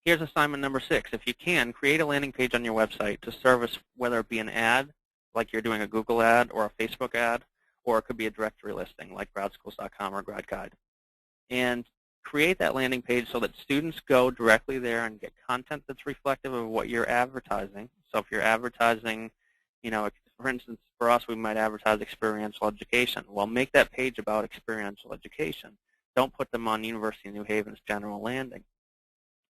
Here's assignment number 6. If you can, create a landing page on your website to service, whether it be an ad, like you're doing a Google ad or a Facebook ad, or it could be a directory listing like gradschools.com or GradGuide. And create that landing page so that students go directly there and get content that's reflective of what you're advertising. So if you're advertising, for instance, for us, we might advertise experiential education. Well, make that page about experiential education. Don't put them on University of New Haven's general landing.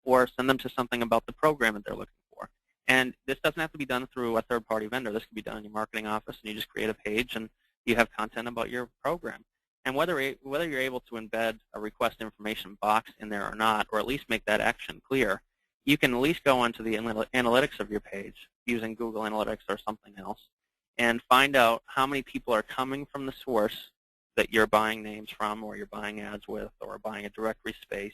Or send them to something about the program that they're looking for. And this doesn't have to be done through a third-party vendor. This can be done in your marketing office, and you just create a page, and you have content about your program. And whether you're able to embed a request information box in there or not, or at least make that action clear, you can at least go onto the analytics of your page using Google Analytics or something else and find out how many people are coming from the source that you're buying names from or you're buying ads with or buying a directory space.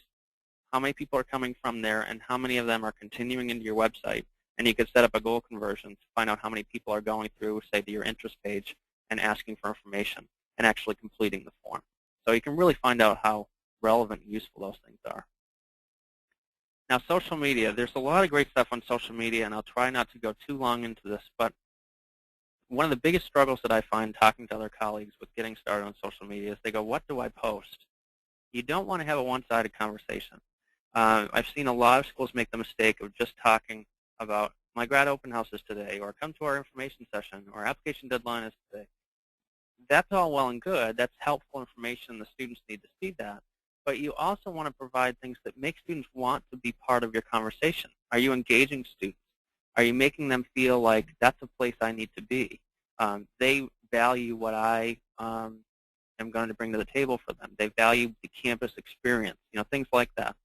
How many people are coming from there and how many of them are continuing into your website. And you could set up a goal conversion to find out how many people are going through, say, to your interest page and asking for information and actually completing the form. So you can really find out how relevant and useful those things are. Now, social media. There's a lot of great stuff on social media, and I'll try not to go too long into this, but one of the biggest struggles that I find talking to other colleagues with getting started on social media is they go, what do I post? You don't want to have a one-sided conversation. I've seen a lot of schools make the mistake of just talking about my grad open house is today, or come to our information session, or application deadline is today. That's all well and good. That's helpful information. The students need to see that. But you also want to provide things that make students want to be part of your conversation. Are you engaging students? Are you making them feel like that's a place I need to be? They value what I am going to bring to the table for them. They value the campus experience, things like that.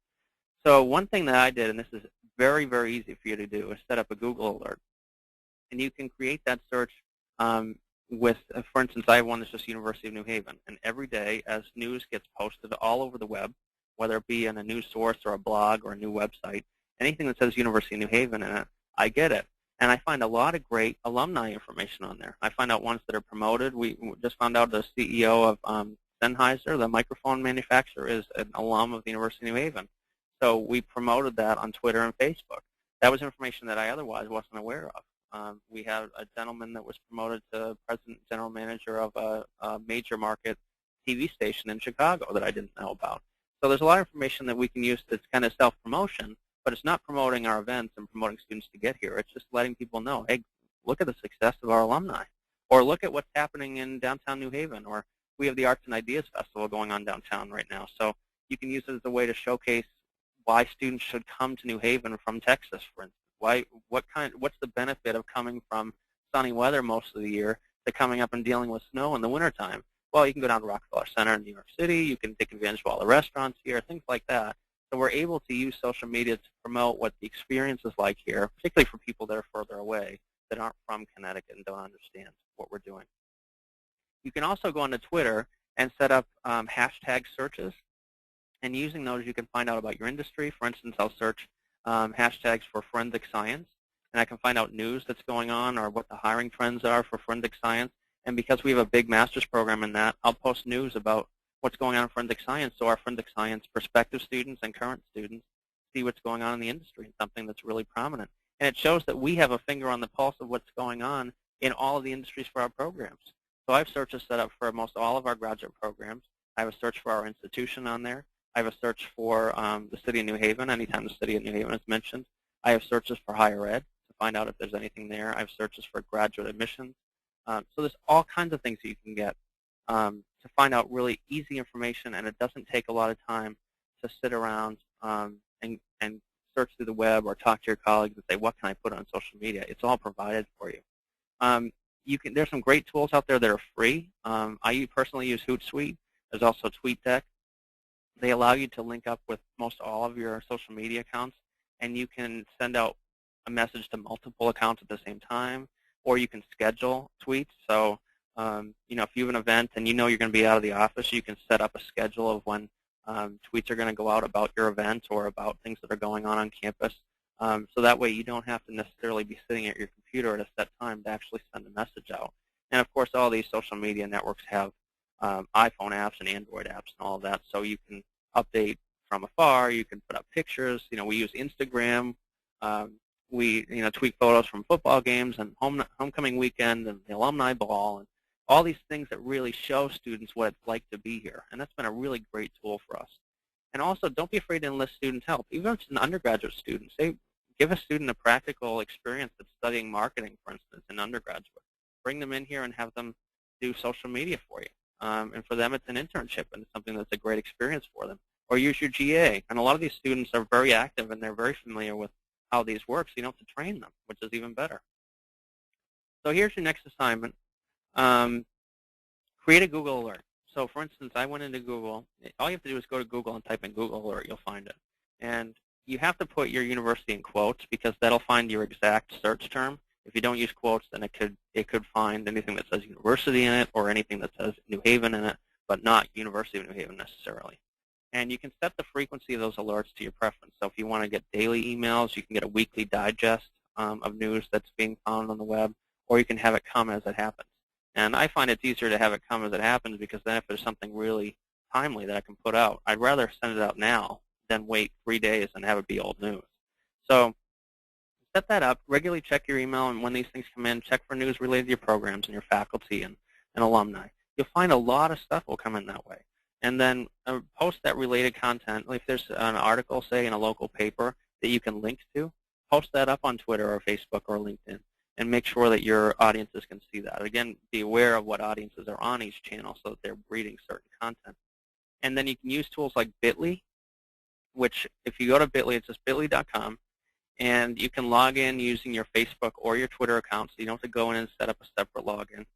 So one thing that I did, and this is very, very easy for you to do, is set up a Google alert. And you can create that search with, for instance, I have one that's just University of New Haven. And every day as news gets posted all over the web, whether it be in a news source or a blog or a new website, anything that says University of New Haven in it, I get it. And I find a lot of great alumni information on there. I find out ones that are promoted. We just found out the CEO of Sennheiser, the microphone manufacturer, is an alum of the University of New Haven. So we promoted that on Twitter and Facebook. That was information that I otherwise wasn't aware of. We had a gentleman that was promoted to president and general manager of a major market TV station in Chicago that I didn't know about. So there's a lot of information that we can use that's kind of self-promotion, but it's not promoting our events and promoting students to get here. It's just letting people know, hey, look at the success of our alumni, or look at what's happening in downtown New Haven, or we have the Arts and Ideas Festival going on downtown right now. So you can use it as a way to showcase why students should come to New Haven from Texas, for instance. What's the benefit of coming from sunny weather most of the year to coming up and dealing with snow in the wintertime? well, you can go down to Rockefeller Center in New York City. You can take advantage of all the restaurants here, things like that. So we're able to use social media to promote what the experience is like here, particularly for people that are further away, that aren't from Connecticut and don't understand what we're doing. You can also go onto Twitter and set up hashtag searches. And using those, you can find out about your industry. For instance, I'll search hashtags for forensic science, and I can find out news that's going on or what the hiring trends are for forensic science. And because we have a big master's program in that, I'll post news about what's going on in forensic science so our forensic science prospective students and current students see what's going on in the industry and something that's really prominent. And it shows that we have a finger on the pulse of what's going on in all of the industries for our programs. So I have searches set up for most all of our graduate programs. I have a search for our institution on there. I have a search for the city of New Haven, anytime the city of New Haven is mentioned. I have searches for higher ed to find out if there's anything there. I have searches for graduate admissions. So there's all kinds of things that you can get to find out really easy information, and it doesn't take a lot of time to sit around and search through the web or talk to your colleagues and say, what can I put on social media? It's all provided for you. There's some great tools out there that are free. I personally use Hootsuite. There's also TweetDeck. They allow you to link up with most all of your social media accounts, and you can send out a message to multiple accounts at the same time, or you can schedule tweets. So, if you have an event and you know you're going to be out of the office, you can set up a schedule of when tweets are going to go out about your event or about things that are going on campus. So that way you don't have to necessarily be sitting at your computer at a set time to actually send a message out. And of course, all these social media networks have iPhone apps and Android apps and all of that, so you can update from afar. You can put up pictures. We use Instagram. We tweet photos from football games and homecoming weekend and the alumni ball and all these things that really show students what it's like to be here. And that's been a really great tool for us. And also, don't be afraid to enlist student help. Even if it's an undergraduate student, say, give a student a practical experience of studying marketing, for instance, in undergraduate. Bring them in here and have them do social media for you. And for them, it's an internship, and it's something that's a great experience for them. Or use your GA. And a lot of these students are very active, and they're very familiar with how these work, so you don't have to train them, which is even better. So here's your next assignment. Create a Google alert. So for instance, I went into Google. All you have to do is go to Google and type in Google alert. You'll find it. And you have to put your university in quotes because that'll find your exact search term. If you don't use quotes, then it could find anything that says university in it or anything that says New Haven in it, but not University of New Haven necessarily. And you can set the frequency of those alerts to your preference. So if you want to get daily emails, you can get a weekly digest of news that's being found on the web, or you can have it come as it happens. And I find it's easier to have it come as it happens because then if there's something really timely that I can put out, I'd rather send it out now than wait 3 days and have it be old news. So set that up, regularly check your email, and when these things come in, check for news related to your programs and your faculty and alumni. You'll find a lot of stuff will come in that way. And then post that related content. If there's an article, say, in a local paper that you can link to, post that up on Twitter or Facebook or LinkedIn and make sure that your audiences can see that. Again, be aware of what audiences are on each channel so that they're reading certain content. And then you can use tools like Bitly, which if you go to Bitly, it's just bitly.com, and you can log in using your Facebook or your Twitter account, so you don't have to go in and set up a separate login.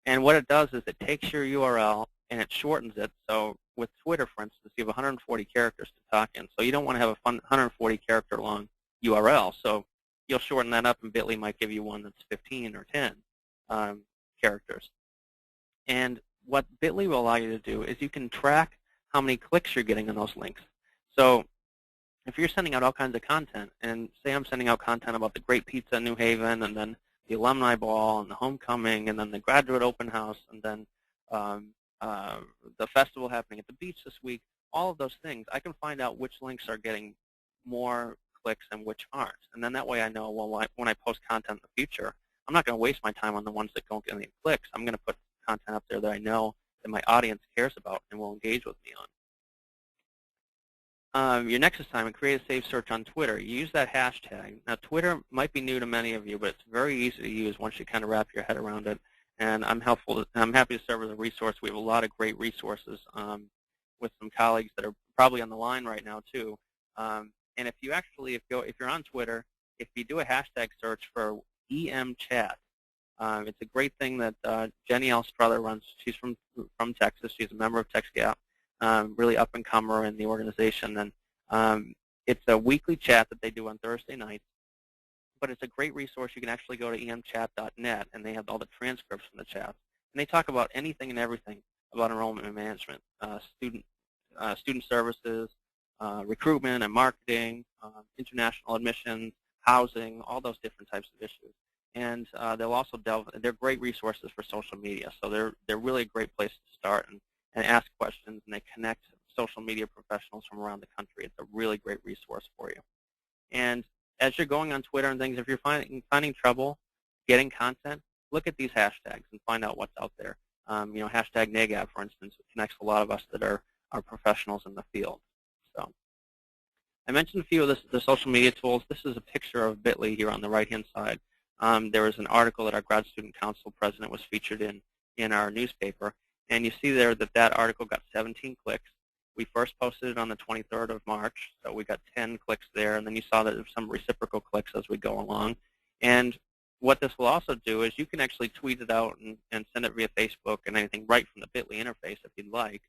And what it does is it takes your URL and it shortens it. So with Twitter, for instance, you have 140 characters to talk in. So you don't want to have a 140-character long URL. So you'll shorten that up, and Bitly might give you one that's 15 or 10 characters. And what Bitly will allow you to do is you can track how many clicks you're getting on those links. So if you're sending out all kinds of content, and say I'm sending out content about the great pizza in New Haven, and then the alumni ball, and the homecoming, and then the graduate open house, and then the festival happening at the beach this week, all of those things, I can find out which links are getting more clicks and which aren't. And then that way I know, well, when I post content in the future, I'm not going to waste my time on the ones that don't get any clicks. I'm going to put content up there that I know that my audience cares about and will engage with me on. Your next assignment, create a safe search on Twitter. You use that hashtag. Now, Twitter might be new to many of you, but it's very easy to use once you kind of wrap your head around it. And I'm happy to serve as a resource. We have a lot of great resources with some colleagues that are probably on the line right now too. And if you're on Twitter, if you do a hashtag search for EM chat, It's a great thing that Jenny Elstruther runs. She's from Texas. She's a member of TxGAP, really up-and-comer in the organization. And it's a weekly chat that they do on Thursday nights. But it's a great resource. You can actually go to emchat.net, and they have all the transcripts from the chats. And they talk about anything and everything about enrollment management, student services, recruitment and marketing, international admissions, housing, all those different types of issues. And they'll also they're great resources for social media. So they're really a great place to start and ask questions, and they connect social media professionals from around the country. It's a really great resource for you. And as you're going on Twitter and things, if you're finding trouble getting content, look at these hashtags and find out what's out there. Hashtag TxGAP, for instance, connects a lot of us that are professionals in the field. So I mentioned a few of the social media tools. This is a picture of Bitly here on the right-hand side. There was an article that our Grad Student Council president was featured in our newspaper, and you see there that article got 17 clicks. We first posted it on the 23rd of March, so we got 10 clicks there, and then you saw that there were some reciprocal clicks as we go along. And what this will also do is you can actually tweet it out and send it via Facebook and anything right from the Bitly interface if you'd like.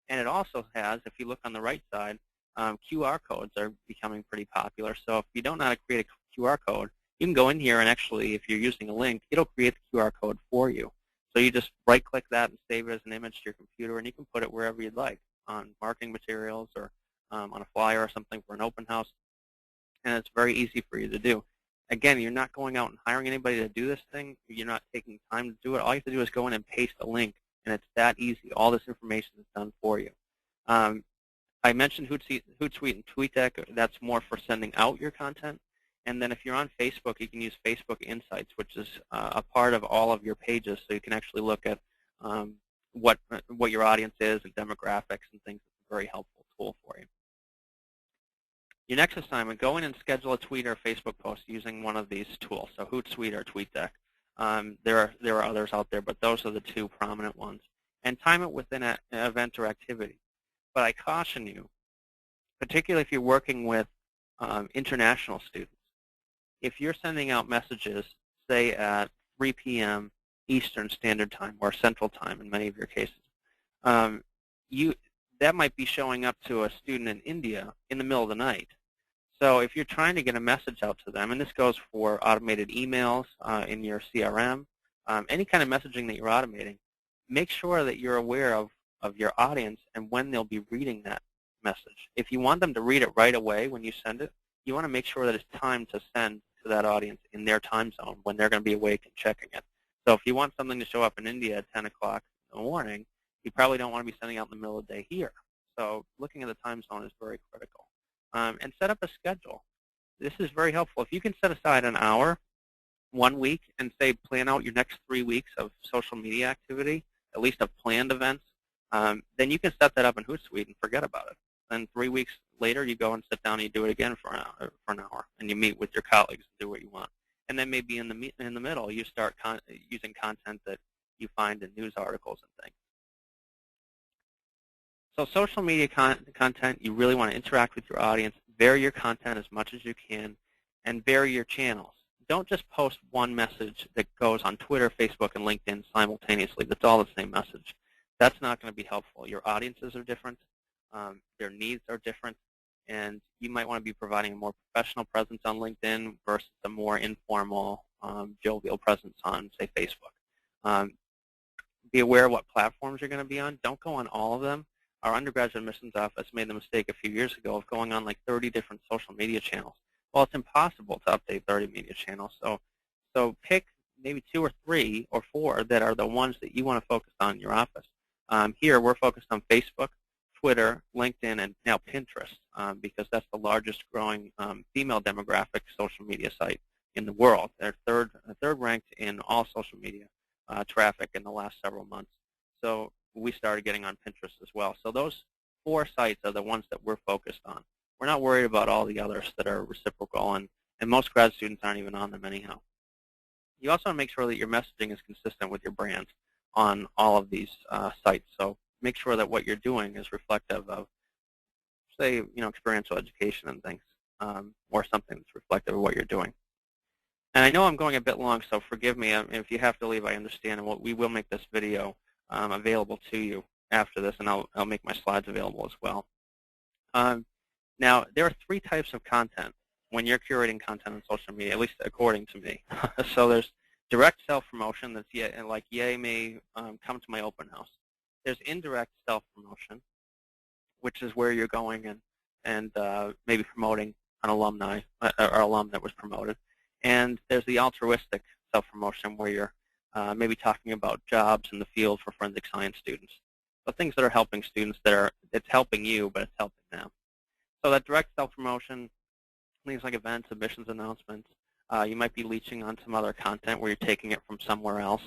And it also has, if you look on the right side, QR codes are becoming pretty popular. So if you don't know how to create a QR code, you can go in here and actually, if you're using a link, it'll create the QR code for you. So you just right-click that and save it as an image to your computer, and you can put it wherever you'd like, on marketing materials or on a flyer or something for an open house. And it's very easy for you to do. Again, you're not going out and hiring anybody to do this thing. You're not taking time to do it. All you have to do is go in and paste a link, and it's that easy. All this information is done for you. I mentioned Hootsuite and TweetDeck. That's more for sending out your content. And then if you're on Facebook, you can use Facebook Insights, which is a part of all of your pages, so you can actually look at what your audience is and demographics and things. It's a very helpful tool for you. Your next assignment, go in and schedule a tweet or a Facebook post using one of these tools, so Hootsuite or TweetDeck. There are others out there, but those are the two prominent ones. And time it within an event or activity. But I caution you, particularly if you're working with international students, if you're sending out messages, say at 3 p.m. Eastern Standard Time or Central Time in many of your cases, that might be showing up to a student in India in the middle of the night. So if you're trying to get a message out to them, and this goes for automated emails in your CRM, any kind of messaging that you're automating, make sure that you're aware of your audience and when they'll be reading that message. If you want them to read it right away when you send it, you want to make sure that it's timed to send to that audience in their time zone when they're going to be awake and checking it. So if you want something to show up in India at 10 o'clock in the morning, you probably don't want to be sending out in the middle of the day here. So looking at the time zone is very critical. And set up a schedule. This is very helpful. If you can set aside an hour 1 week and say plan out your next 3 weeks of social media activity, at least of planned events, then you can set that up in Hootsuite and forget about it. Then 3 weeks later, you go and sit down and you do it again for an hour, and you meet with your colleagues and do what you want. And then maybe in the middle, you start using content that you find in news articles and things. So social media content, you really want to interact with your audience, vary your content as much as you can, and vary your channels. Don't just post one message that goes on Twitter, Facebook, and LinkedIn simultaneously. That's all the same message. That's not going to be helpful. Your audiences are different. Their needs are different. And you might want to be providing a more professional presence on LinkedIn versus a more informal, jovial presence on, say, Facebook. Be aware of what platforms you're going to be on. Don't go on all of them. Our undergraduate admissions office made the mistake a few years ago of going on like 30 different social media channels. Well, it's impossible to update 30 media channels. So pick maybe 2 or 3 or 4 that are the ones that you want to focus on in your office. Here, we're focused on Facebook, Twitter, LinkedIn, and now Pinterest because that's the largest growing female demographic social media site in the world. They're third ranked in all social media traffic in the last several months. So we started getting on Pinterest as well. So those 4 sites are the ones that we're focused on. We're not worried about all the others that are reciprocal, and most grad students aren't even on them anyhow. You also want to make sure that your messaging is consistent with your brand on all of these sites. So make sure that what you're doing is reflective of, say, experiential education and things, or something that's reflective of what you're doing. And I know I'm going a bit long, so forgive me. If you have to leave, I understand. And we will make this video available to you after this, and I'll make my slides available as well. Now, there are 3 types of content when you're curating content on social media, at least according to me. So there's direct self-promotion, that's like yay me, come to my open house. There's indirect self-promotion, which is where you're going and maybe promoting an alumni or alum that was promoted. And there's the altruistic self-promotion where you're maybe talking about jobs in the field for forensic science students. So things that are helping students it's helping you, but it's helping them. So that direct self-promotion, things like events, admissions announcements, you might be leeching on some other content where you're taking it from somewhere else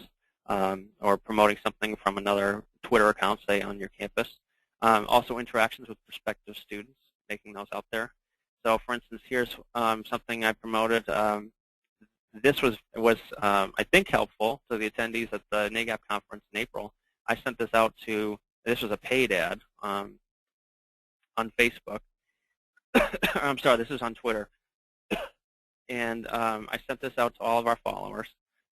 or promoting something from another Twitter account, say, on your campus. Also interactions with prospective students, making those out there. So for instance, here's something I promoted. This was I think, helpful to the attendees at the TxGAP conference in April. I sent this out to, this was a paid ad on Facebook. I'm sorry, this is on Twitter. And I sent this out to all of our followers.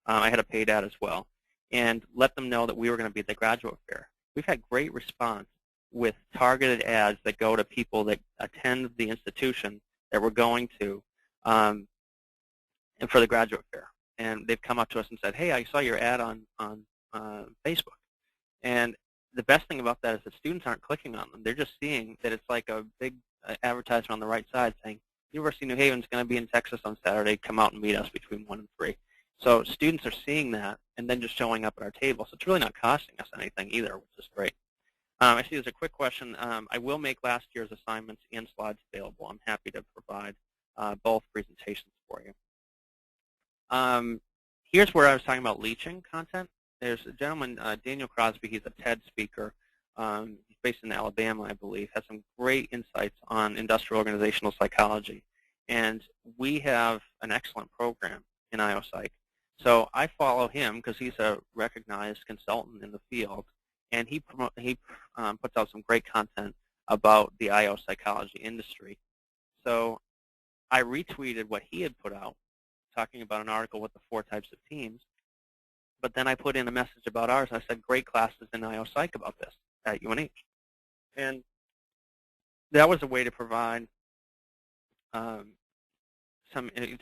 I had a paid ad as well, and let them know that we were going to be at the graduate fair. We've had great response with targeted ads that go to people that attend the institution that we're going to and for the graduate fair. And they've come up to us and said, hey, I saw your ad on Facebook. And the best thing about that is that students aren't clicking on them. They're just seeing that it's like a big advertisement on the right side saying, University of New Haven is going to be in Texas on Saturday. Come out and meet us between 1 and 3. So students are seeing that and then just showing up at our table. So it's really not costing us anything either, which is great. I see there's a quick question. I will make last year's assignments and slides available. I'm happy to provide both presentations for you. Here's where I was talking about leeching content. There's a gentleman, Daniel Crosby. He's a TED speaker. He's based in Alabama, I believe. Has some great insights on industrial organizational psychology. And we have an excellent program in IOPsych. So I follow him because he's a recognized consultant in the field. And he puts out some great content about the IO psychology industry. So I retweeted what he had put out, talking about an article with the 4 types of teams. But then I put in a message about ours. I said, great classes in IO Psych about this at UNH. And that was a way to provide to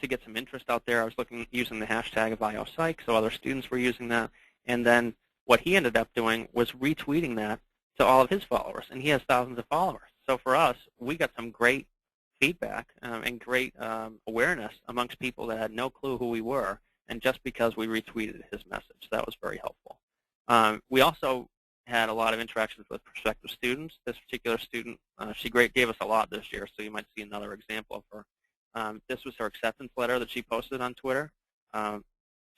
get some interest out there. I was using the hashtag of IO Psych, so other students were using that. And then what he ended up doing was retweeting that to all of his followers. And he has thousands of followers. So for us, we got some great feedback and great awareness amongst people that had no clue who we were, and just because we retweeted his message. That was very helpful. We also had a lot of interactions with prospective students. This particular student, she gave us a lot this year, so you might see another example of her. This was her acceptance letter that she posted on Twitter.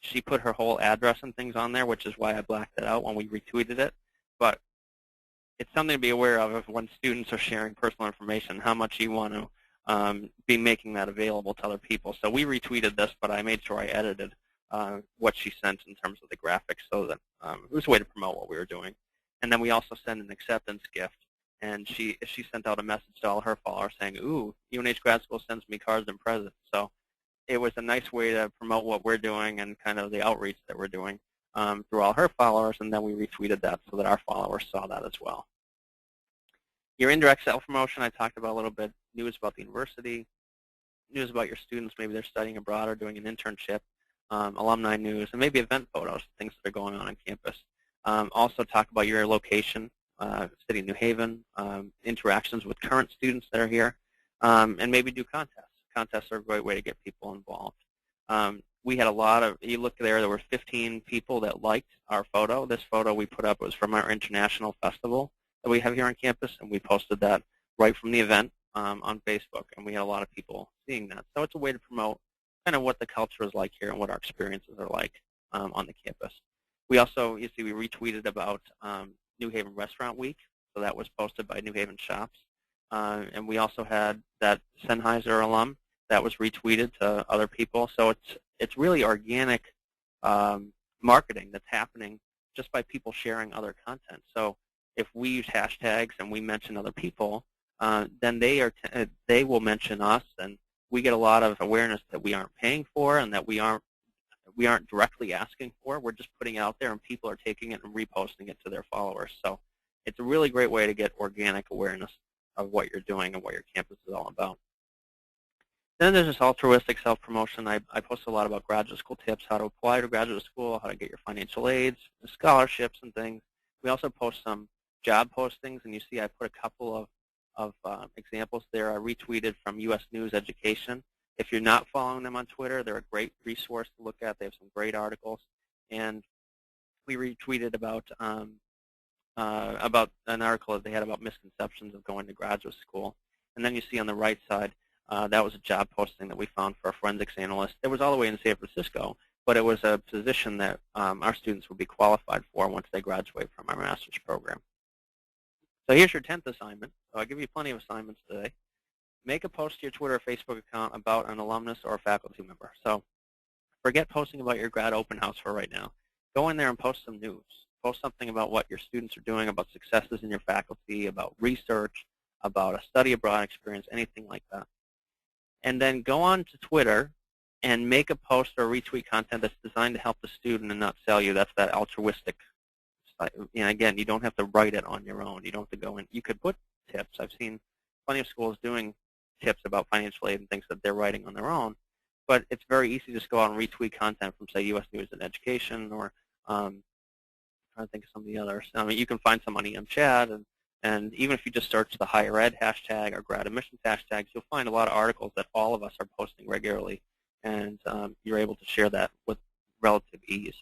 She put her whole address and things on there, which is why I blacked it out when we retweeted it. But it's something to be aware of when students are sharing personal information, how much you want to be making that available to other people. So we retweeted this, but I made sure I edited what she sent in terms of the graphics so that it was a way to promote what we were doing. And then we also sent an acceptance gift. And she sent out a message to all her followers saying, ooh, UNH Grad School sends me cards and presents. So it was a nice way to promote what we're doing and kind of the outreach that we're doing through all her followers. And then we retweeted that so that our followers saw that as well. Your indirect self-promotion, I talked about a little bit. News about the university, news about your students, maybe they're studying abroad or doing an internship, alumni news, and maybe event photos, things that are going on campus. Also talk about your location, City of New Haven, interactions with current students that are here, and maybe do contests. Contests are a great way to get people involved. We had a lot of, you look there were 15 people that liked our photo. This photo we put up was from our international festival that we have here on campus, and we posted that right from the event on Facebook, and we had a lot of people seeing that. So it's a way to promote kind of what the culture is like here and what our experiences are like on the campus. We also, you see, we retweeted about New Haven Restaurant Week, so that was posted by New Haven Shops. And we also had that Sennheiser alum that was retweeted to other people. So it's really organic marketing that's happening just by people sharing other content. So if we use hashtags and we mention other people, then they will mention us, and we get a lot of awareness that we aren't paying for and that we aren't directly asking for. We're just putting it out there, and people are taking it and reposting it to their followers. So it's a really great way to get organic awareness of what you're doing and what your campus is all about. Then there's this altruistic self-promotion. I post a lot about graduate school tips, how to apply to graduate school, how to get your financial aids, scholarships, and things. We also post some job postings, and you see I put a couple of examples there. I retweeted from U.S. News Education. If you're not following them on Twitter, they're a great resource to look at. They have some great articles. And we retweeted about an article that they had about misconceptions of going to graduate school. And then you see on the right side, that was a job posting that we found for a forensics analyst. It was all the way in San Francisco, but it was a position that our students would be qualified for once they graduate from our master's program. So here's your 10th assignment. So I'll give you plenty of assignments today. Make a post to your Twitter or Facebook account about an alumnus or a faculty member. So forget posting about your grad open house for right now. Go in there and post some news. Post something about what your students are doing, about successes in your faculty, about research, about a study abroad experience, anything like that. And then go on to Twitter and make a post or retweet content that's designed to help the student and not sell you. That's that altruistic. And again, you don't have to write it on your own. You don't have to go in. You could put tips. I've seen plenty of schools doing tips about financial aid and things that they're writing on their own. But it's very easy to just go out and retweet content from, say, U.S. News and Education, or I'm trying to think of some of the others. I mean, you can find some on EM Chat, and even if you just search the higher ed hashtag or grad admissions hashtags, you'll find a lot of articles that all of us are posting regularly, and you're able to share that with relative ease.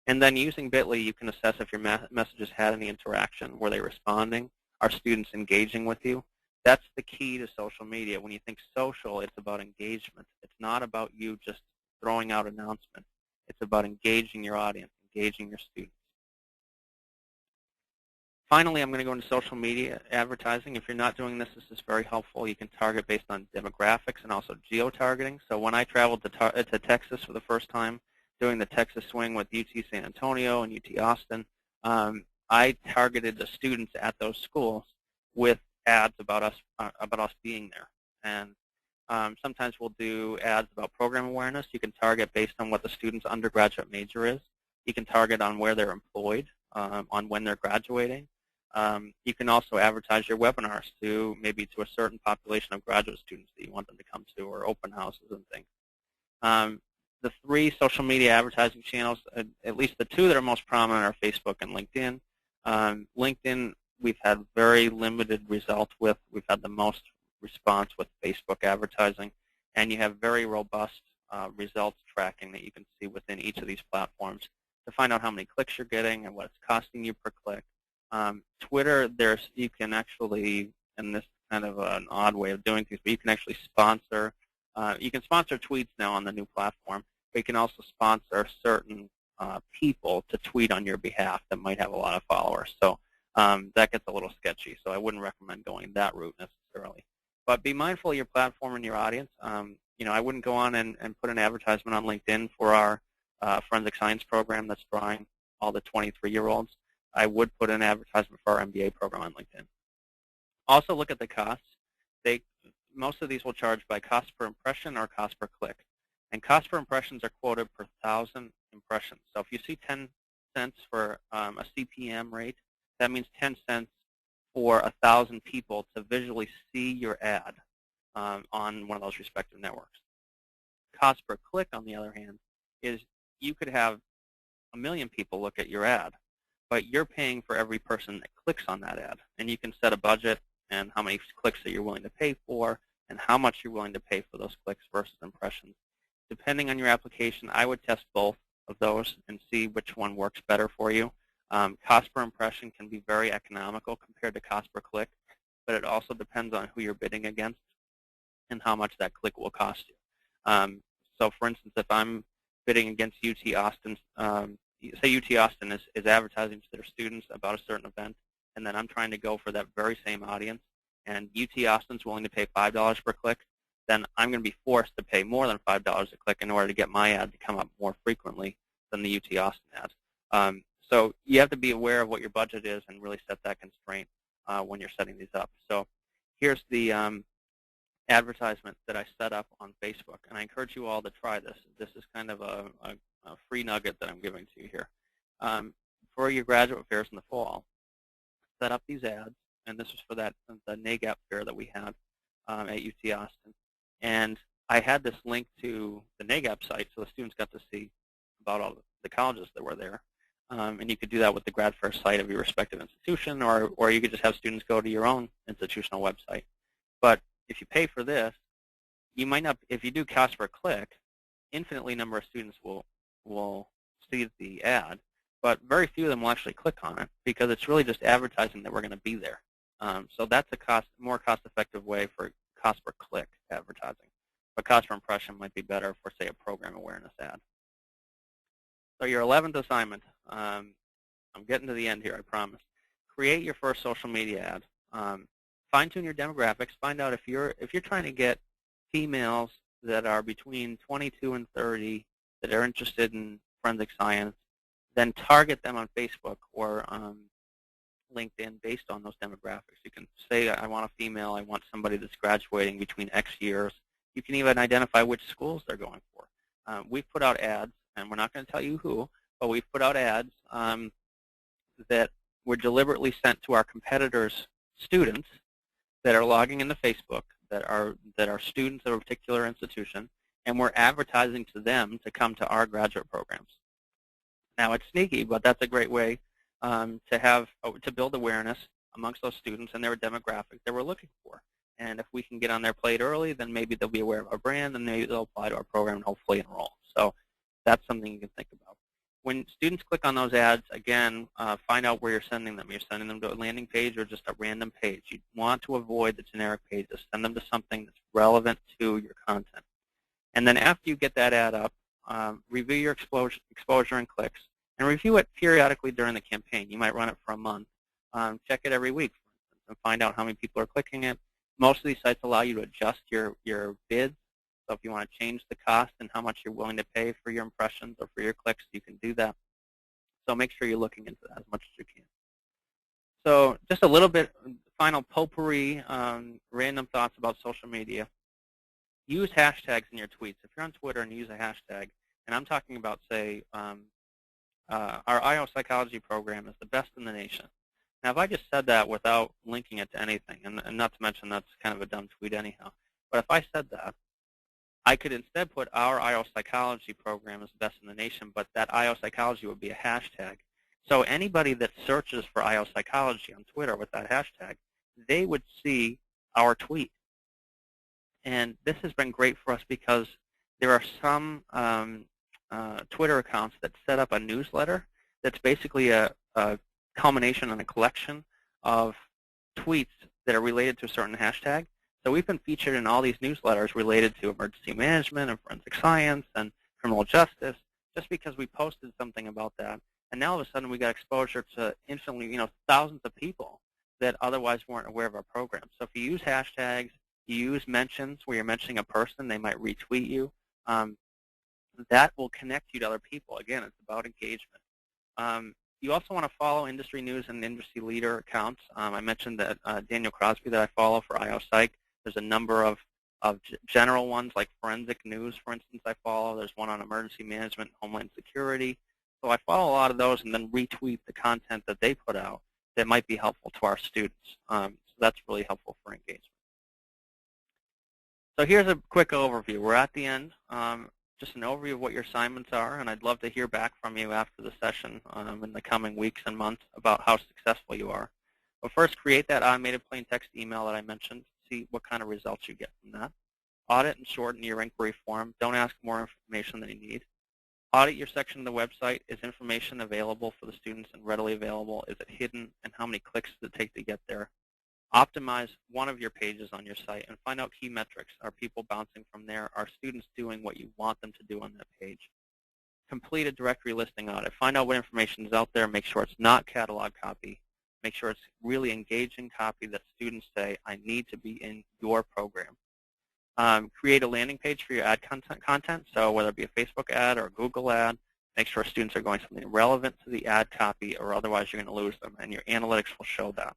And then using Bitly, you can assess if your messages had any interaction. Were they responding? Are students engaging with you? That's the key to social media. When you think social, it's about engagement. It's not about you just throwing out announcements. It's about engaging your audience, engaging your students. Finally, I'm going to go into social media advertising. If you're not doing this, this is very helpful. You can target based on demographics and also geo-targeting. So when I traveled to Texas for the first time, doing the Texas swing with UT San Antonio and UT Austin, I targeted the students at those schools with ads about us being there. And sometimes we'll do ads about program awareness. You can target based on what the student's undergraduate major is. You can target on where they're employed, on when they're graduating. You can also advertise your webinars to maybe to a certain population of graduate students that you want them to come to, or open houses and things. The three social media advertising channels, at least the two that are most prominent, are Facebook and LinkedIn. LinkedIn, we've had very limited results with. We've had the most response with Facebook advertising, and you have very robust results tracking that you can see within each of these platforms to find out how many clicks you're getting and what it's costing you per click. Twitter, you can actually, and this is kind of an odd way of doing things, but you can actually sponsor. You can sponsor tweets now on the new platform, but you can also sponsor certain people to tweet on your behalf that might have a lot of followers. So that gets a little sketchy, so I wouldn't recommend going that route necessarily. But be mindful of your platform and your audience. I wouldn't go on and put an advertisement on LinkedIn for our forensic science program that's drawing all the 23-year-olds. I would put an advertisement for our MBA program on LinkedIn. Also look at the costs. Most of these will charge by cost per impression or cost per click. And cost per impressions are quoted per 1,000 impressions. So if you see 10 cents for a CPM rate, that means 10 cents for 1,000 people to visually see your ad on one of those respective networks. Cost per click, on the other hand, is you could have 1 million people look at your ad, but you're paying for every person that clicks on that ad. And you can set a budget and how many clicks that you're willing to pay for and how much you're willing to pay for those clicks versus impressions. Depending on your application, I would test both of those and see which one works better for you. Cost per impression can be very economical compared to cost per click, but it also depends on who you're bidding against and how much that click will cost you. So for instance, if I'm bidding against UT Austin, say UT Austin is advertising to their students about a certain event, and then I'm trying to go for that very same audience, and UT Austin's willing to pay $5 per click, then I'm going to be forced to pay more than $5 a click in order to get my ad to come up more frequently than the UT Austin ad. So you have to be aware of what your budget is and really set that constraint when you're setting these up. So here's the advertisement that I set up on Facebook, and I encourage you all to try this. This is kind of a free nugget that I'm giving to you here. For your graduate fairs in the fall, set up these ads, and this was for the TxGAP fair that we had at UT Austin. And I had this link to the TxGAP site, so the students got to see about all the colleges that were there. And you could do that with the grad fair site of your respective institution, or you could just have students go to your own institutional website. But if you pay for this, you might not, if you do cost per click, infinitely number of students will see the ad, but very few of them will actually click on it because it's really just advertising that we're going to be there. So that's a more cost-effective way for cost per click advertising. But cost per impression might be better for, say, a program awareness ad. So your 11th assignment, I'm getting to the end here, I promise. Create your first social media ad. Fine-tune your demographics. Find out if you're trying to get females that are between 22 and 30 that are interested in forensic science, then target them on Facebook or LinkedIn based on those demographics. You can say, I want a female, I want somebody that's graduating between X years. You can even identify which schools they're going for. We've put out ads, and we're not going to tell you who, but we've put out ads that were deliberately sent to our competitors' students that are logging into Facebook, that are students of a particular institution, and we're advertising to them to come to our graduate programs. Now, it's sneaky, but that's a great way to build awareness amongst those students and their demographic that we're looking for. And if we can get on their plate early, then maybe they'll be aware of our brand, and maybe they'll apply to our program and hopefully enroll. So that's something you can think about. When students click on those ads, again, find out where you're sending them. You're sending them to a landing page or just a random page. You want to avoid the generic pages. Send them to something that's relevant to your content. And then after you get that ad up, review your exposure and clicks, and review it periodically during the campaign. You might run it for a month. Check it every week, for instance, and find out how many people are clicking it. Most of these sites allow you to adjust your bids. So if you want to change the cost and how much you're willing to pay for your impressions or for your clicks, you can do that. So make sure you're looking into that as much as you can. So just a little bit final potpourri, random thoughts about social media. Use hashtags in your tweets. If you're on Twitter and use a hashtag, and I'm talking about, say, our IO psychology program is the best in the nation. Now, if I just said that without linking it to anything, and not to mention that's kind of a dumb tweet anyhow, but if I said that, I could instead put our IO psychology program is the best in the nation, but that IO psychology would be a hashtag. So anybody that searches for IO psychology on Twitter with that hashtag, they would see our tweet. And this has been great for us because there are some Twitter accounts that set up a newsletter that's basically a culmination and a collection of tweets that are related to a certain hashtag. So we've been featured in all these newsletters related to emergency management and forensic science and criminal justice just because we posted something about that. And now all of a sudden we got exposure to infinitely, thousands of people that otherwise weren't aware of our program. So if you use hashtags, you use mentions where you're mentioning a person, they might retweet you. That will connect you to other people. Again, it's about engagement. You also want to follow industry news and industry leader accounts. I mentioned that Daniel Crosby that I follow for IO Psych. There's a number of general ones like forensic news, for instance, I follow. There's one on emergency management and homeland security. So I follow a lot of those and then retweet the content that they put out that might be helpful to our students. So that's really helpful for engagement. So here's a quick overview. We're at the end. Just an overview of what your assignments are, and I'd love to hear back from you after the session in the coming weeks and months about how successful you are. But first, create that automated plain text email that I mentioned. See what kind of results you get from that. Audit and shorten your inquiry form. Don't ask more information than you need. Audit your section of the website. Is information available for the students and readily available? Is it hidden? And how many clicks does it take to get there? Optimize one of your pages on your site and find out key metrics. Are people bouncing from there? Are students doing what you want them to do on that page? Complete a directory listing audit. Find out what information is out there. Make sure it's not catalog copy. Make sure it's really engaging copy that students say, I need to be in your program. Create a landing page for your ad content. So whether it be a Facebook ad or a Google ad, make sure students are going something relevant to the ad copy or otherwise you're going to lose them, and your analytics will show that.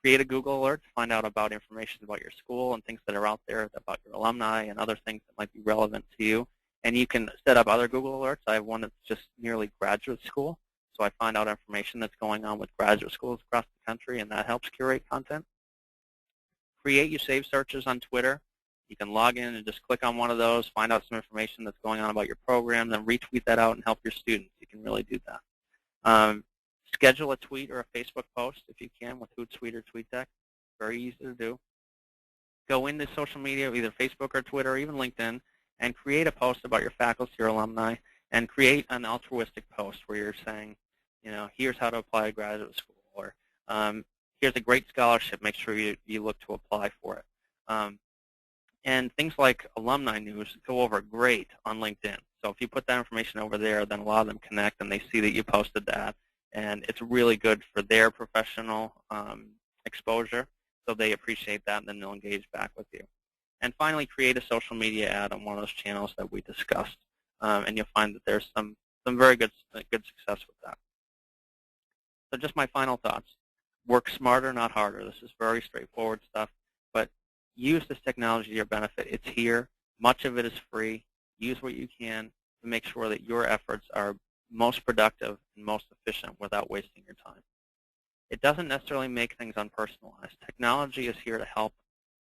create a Google alert to find out about information about your school and things that are out there about your alumni and other things that might be relevant to you. And you can set up other Google alerts. I have one that's just nearly graduate school, so I find out information that's going on with graduate schools across the country, and that helps curate content. Create your saved searches on Twitter. You can log in and just click on one of those, find out some information that's going on about your program, then retweet that out and help your students. You can really do that. Schedule a tweet or a Facebook post if you can with Hootsuite or TweetDeck. Very easy to do. Go into social media, either Facebook or Twitter or even LinkedIn, and create a post about your faculty or alumni, and create an altruistic post where you're saying, here's how to apply to graduate school, or here's a great scholarship, make sure you look to apply for it. And things like alumni news go over great on LinkedIn. So if you put that information over there, then a lot of them connect and they see that you posted that. And it's really good for their professional exposure. So they appreciate that, and then they'll engage back with you. And finally, create a social media ad on one of those channels that we discussed. And you'll find that there's some very good success with that. So just my final thoughts. Work smarter, not harder. This is very straightforward stuff. But use this technology to your benefit. It's here. Much of it is free. Use what you can to make sure that your efforts are most productive and most efficient without wasting your time. It doesn't necessarily make things unpersonalized. Technology is here to help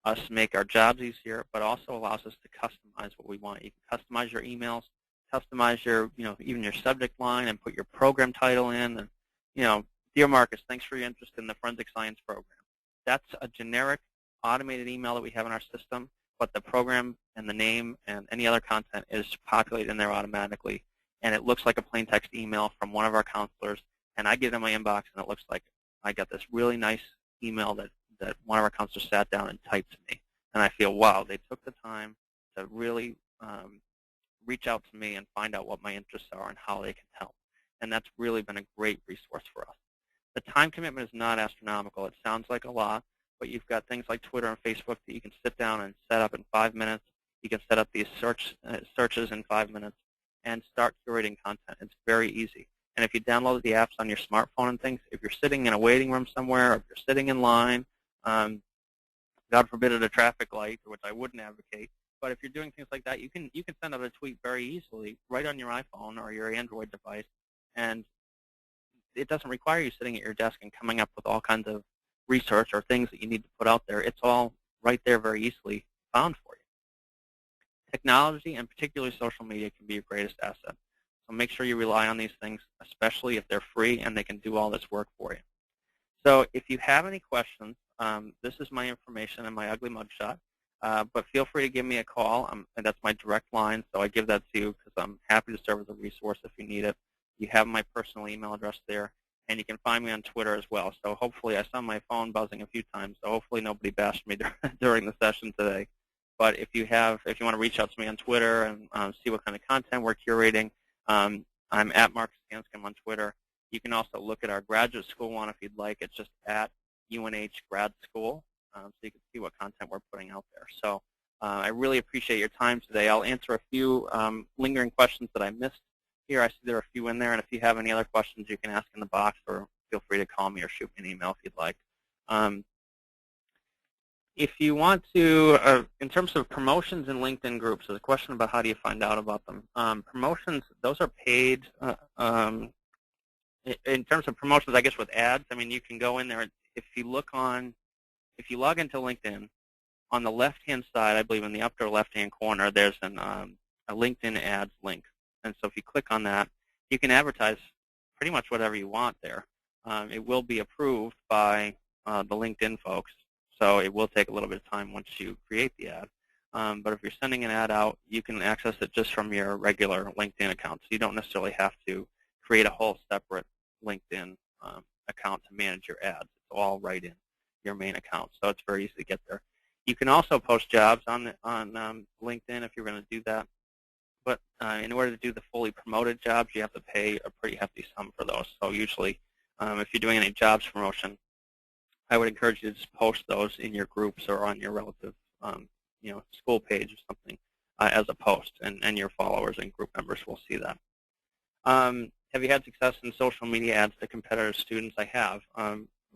us make our jobs easier, but also allows us to customize what we want. You can customize your emails, customize your, even your subject line, and put your program title in. And, dear Marcus, thanks for your interest in the forensic science program. That's a generic automated email that we have in our system, but the program and the name and any other content is populated in there automatically. And it looks like a plain text email from one of our counselors, and I get it in my inbox, and it looks like I got this really nice email that one of our counselors sat down and typed to me. And I feel, wow, they took the time to really reach out to me and find out what my interests are and how they can help. And that's really been a great resource for us. The time commitment is not astronomical. It sounds like a lot, but you've got things like Twitter and Facebook that you can sit down and set up in 5 minutes. You can set up these searches in 5 minutes and start curating content. It's very easy. And if you download the apps on your smartphone and things, if you're sitting in a waiting room somewhere, or if you're sitting in line, God forbid at a traffic light, which I wouldn't advocate, but if you're doing things like that, you can send out a tweet very easily right on your iPhone or your Android device, and it doesn't require you sitting at your desk and coming up with all kinds of research or things that you need to put out there. It's all right there very easily found for you. Technology, and particularly social media, can be your greatest asset. So make sure you rely on these things, especially if they're free and they can do all this work for you. So if you have any questions, this is my information and my ugly mugshot. But feel free to give me a call. And that's my direct line, so I give that to you because I'm happy to serve as a resource if you need it. You have my personal email address there, and you can find me on Twitter as well. So hopefully, I saw my phone buzzing a few times, so hopefully nobody bashed me during the session today. But if you want to reach out to me on Twitter and see what kind of content we're curating, I'm at Marcus Hanscom on Twitter. You can also look at our graduate school one if you'd like. It's just at UNH Grad School, so you can see what content we're putting out there. So I really appreciate your time today. I'll answer a few lingering questions that I missed here. I see there are a few in there, and if you have any other questions, you can ask in the box, or feel free to call me or shoot me an email if you'd like. If you want to, in terms of promotions in LinkedIn groups, there's a question about how do you find out about them. Promotions, those are paid. In terms of promotions, I guess with ads, I mean, you can go in there. If you log into LinkedIn, on the left-hand side, I believe in the upper left-hand corner, there's a LinkedIn ads link. And so if you click on that, you can advertise pretty much whatever you want there. It will be approved by the LinkedIn folks, so it will take a little bit of time once you create the ad. But if you're sending an ad out, you can access it just from your regular LinkedIn account. So you don't necessarily have to create a whole separate LinkedIn account to manage your ads. It's all right in your main account, so it's very easy to get there. You can also post jobs on LinkedIn if you're going to do that. But in order to do the fully promoted jobs, you have to pay a pretty hefty sum for those. So usually, if you're doing any jobs promotion, I would encourage you to just post those in your groups or on your relative, school page or something as a post, and your followers and group members will see that. Have you had success in social media ads to competitive students? I have.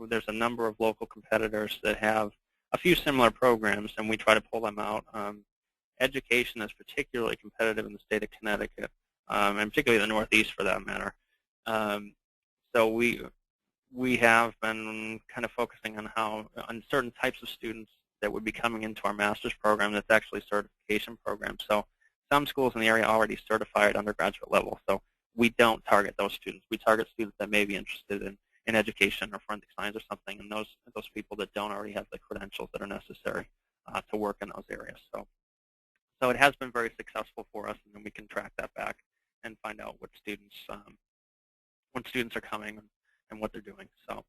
there's a number of local competitors that have a few similar programs, and we try to pull them out. Education is particularly competitive in the state of Connecticut, and particularly the Northeast for that matter. So we have been kind of focusing on certain types of students that would be coming into our master's program that's actually a certification program. So some schools in the area already certify at undergraduate level, so we don't target those students. We target students that may be interested in education or forensic science or something, and those people that don't already have the credentials that are necessary to work in those areas. So it has been very successful for us, and then we can track that back and find out what students are coming and what they're doing. So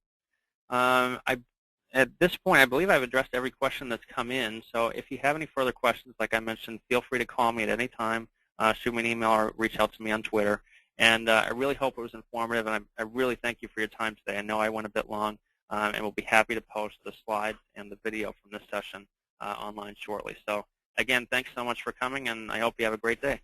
at this point, I believe I've addressed every question that's come in. So if you have any further questions, like I mentioned, feel free to call me at any time, shoot me an email, or reach out to me on Twitter. And I really hope it was informative, and I really thank you for your time today. I know I went a bit long, and we'll be happy to post the slides and the video from this session online shortly. So again, thanks so much for coming, and I hope you have a great day.